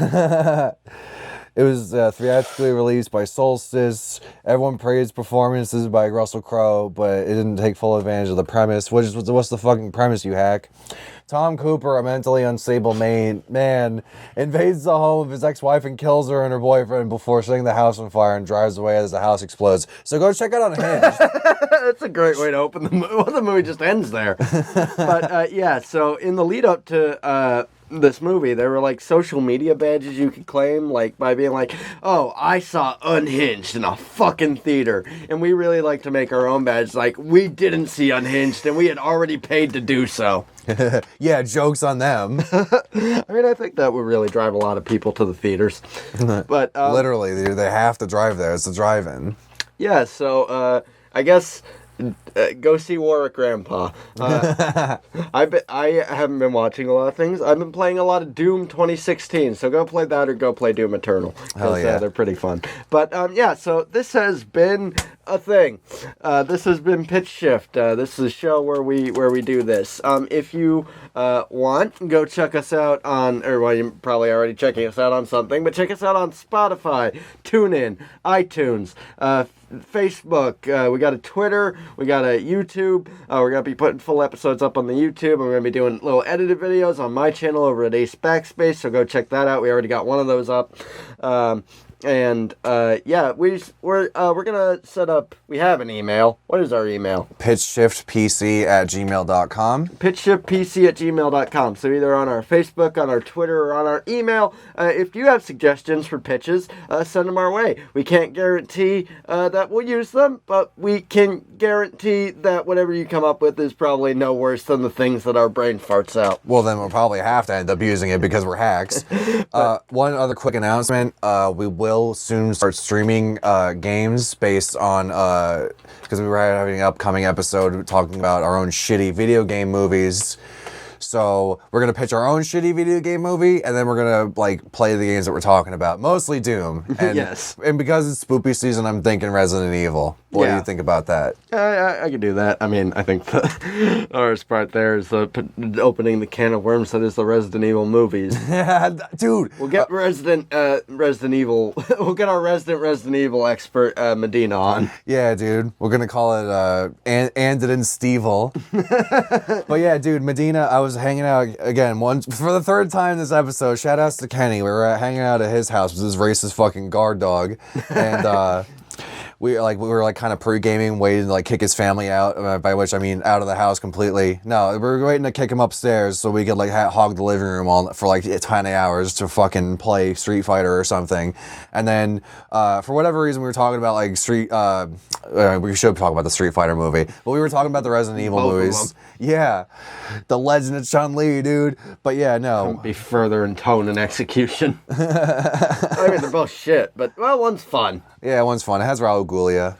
Speaker 2: It was theatrically released by Solstice. Everyone praised performances by Russell Crowe, but it didn't take full advantage of the premise. What's the fucking premise, you hack? Tom Cooper, a mentally unstable man, invades the home of his ex-wife and kills her and her boyfriend before setting the house on fire and drives away as the house explodes. So go check it out Unhinged.
Speaker 1: That's a great way to open the movie. Well, the movie just ends there. But yeah, so in the lead up to this movie, there were like social media badges you could claim, like by being like, oh, I saw Unhinged in a fucking theater. And we really like to make our own badge, like, we didn't see Unhinged and we had already paid to do so.
Speaker 2: Yeah, joke's on them.
Speaker 1: I mean, I think that would really drive a lot of people to the theaters. But
Speaker 2: Literally, dude, they have to drive there. It's a drive-in.
Speaker 1: yeah, so I guess go see Warwick Grandpa. I haven't been watching a lot of things. I've been playing a lot of Doom 2016, so go play that or go play Doom Eternal.
Speaker 2: Hell yeah.
Speaker 1: They're pretty fun. But yeah, so this has been a thing. This has been Pitch Shift. This is a show where we do this. If you want, go check us out on, or well, you're probably already checking us out on something, but check us out on Spotify, TuneIn, iTunes, Facebook. We got a Twitter. We got a YouTube. We're going to be putting full episodes up on the YouTube. We're going to be doing little edited videos on my channel over at Ace Backspace, so go check that out. We already got one of those up. Yeah, we're gonna set up. We have an email. What is our email?
Speaker 2: PitchShiftPC@gmail.com.
Speaker 1: PitchShiftPC@gmail.com. So either on our Facebook, on our Twitter, or on our email. If you have suggestions for pitches, send them our way. We can't guarantee that we'll use them, but we can guarantee that whatever you come up with is probably no worse than the things that our brain farts out.
Speaker 2: Well, then we'll probably have to end up using it because we're hacks. One other quick announcement. We will soon start streaming games based on because we were having an upcoming episode talking about our own shitty video game movies. So we're gonna pitch our own shitty video game movie, and then we're gonna like play the games that we're talking about, mostly Doom. And,
Speaker 1: yes.
Speaker 2: And because it's spoopy season, I'm thinking Resident Evil. What do you think about that?
Speaker 1: I could do that. I mean, I think the hardest part there is opening the can of worms that is the Resident Evil movies.
Speaker 2: Dude.
Speaker 1: We'll get Resident Evil. We'll get our Resident Evil expert Medina on.
Speaker 2: Yeah, dude. We're gonna call it Andin Stevel. But yeah, dude, Medina. I was hanging out again for the third time this episode. Shout outs to Kenny. We were hanging out at his house with his racist fucking guard dog, and we were kind of pre-gaming, waiting to like kick his family out. By which I mean out of the house completely. No, we were waiting to kick him upstairs so we could like hog the living room for like 20 hours to fucking play Street Fighter or something. And then for whatever reason we were talking about like we should talk about the Street Fighter movie, but we were talking about the Resident Evil movies. Yeah, the Legend of Chun-Li, dude. But yeah, no.
Speaker 1: Couldn't be further in tone and execution. I mean, they're both shit, but well, one's fun.
Speaker 2: Yeah, one's fun. It has Raul Julia.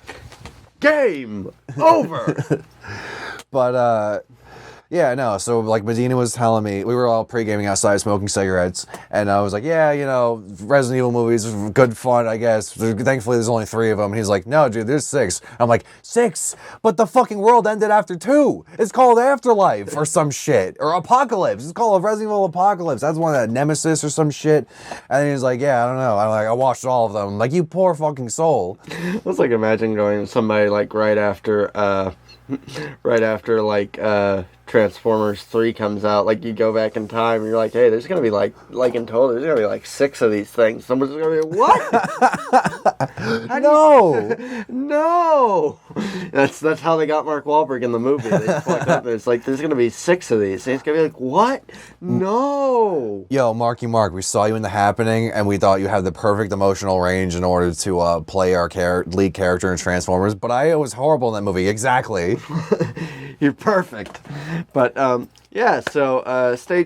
Speaker 1: Game over.
Speaker 2: But yeah, no. So like Medina was telling me, we were all pre-gaming outside smoking cigarettes, and I was like, yeah, Resident Evil movies are good fun, I guess. Thankfully, there's only 3 of them. And he's like, no, dude, there's 6. I'm like, 6? But the fucking world ended after 2. It's called Afterlife or some shit, or Apocalypse. It's called Resident Evil Apocalypse. That's one that Nemesis or some shit. And then he's like, yeah, I don't know. I watched all of them. I'm like, you poor fucking soul.
Speaker 1: It's like imagine going to somebody like right after Transformers 3 comes out, like you go back in time and you're like, hey, there's gonna be like in total there's gonna be like 6 of these things. Someone's gonna be what? No. That's how they got Mark Wahlberg in the movie. They just walked up and it's like there's gonna be 6 of these. And it's gonna be like, what? No.
Speaker 2: Yo, Marky Mark, we saw you in The Happening and we thought you had the perfect emotional range in order to play our lead character in Transformers, but I was horrible in that movie. Exactly.
Speaker 1: You're perfect. But yeah, so stay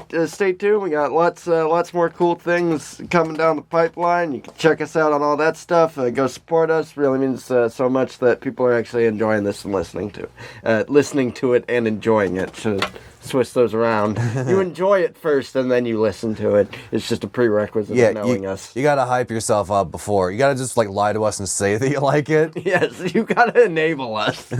Speaker 1: tuned. We got lots more cool things coming down the pipeline. You can check us out on all that stuff. Go support us. Really means so much that people are actually enjoying this and listening to it and enjoying it. Should switch those around. You enjoy it first and then you listen to it. It's just a prerequisite of knowing us.
Speaker 2: You gotta hype yourself up before. You gotta just like lie to us and say that you like it.
Speaker 1: Yes, you gotta enable us.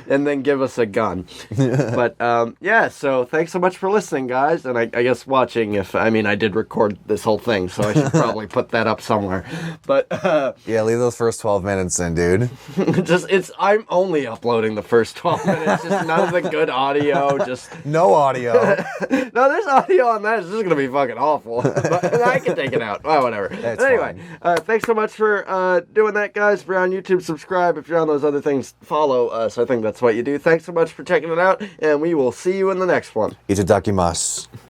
Speaker 1: And then give us a gun. But yeah, so thanks so much for listening, guys, and I guess watching. I did record this whole thing, so I should probably put that up somewhere. But
Speaker 2: yeah, leave those first 12 minutes in, dude.
Speaker 1: I'm only uploading the first 12 minutes. Just none of the good audio. Just
Speaker 2: no audio.
Speaker 1: No, there's audio on that. It's just gonna be fucking awful. But I can take it out. Well, whatever.
Speaker 2: That's
Speaker 1: anyway, thanks so much for doing that, guys. If you're on YouTube, subscribe. If you're on those other things, follow us. I think that's what you do. Thanks so much for checking it out, and we will see you in the next one.
Speaker 2: Itadakimasu.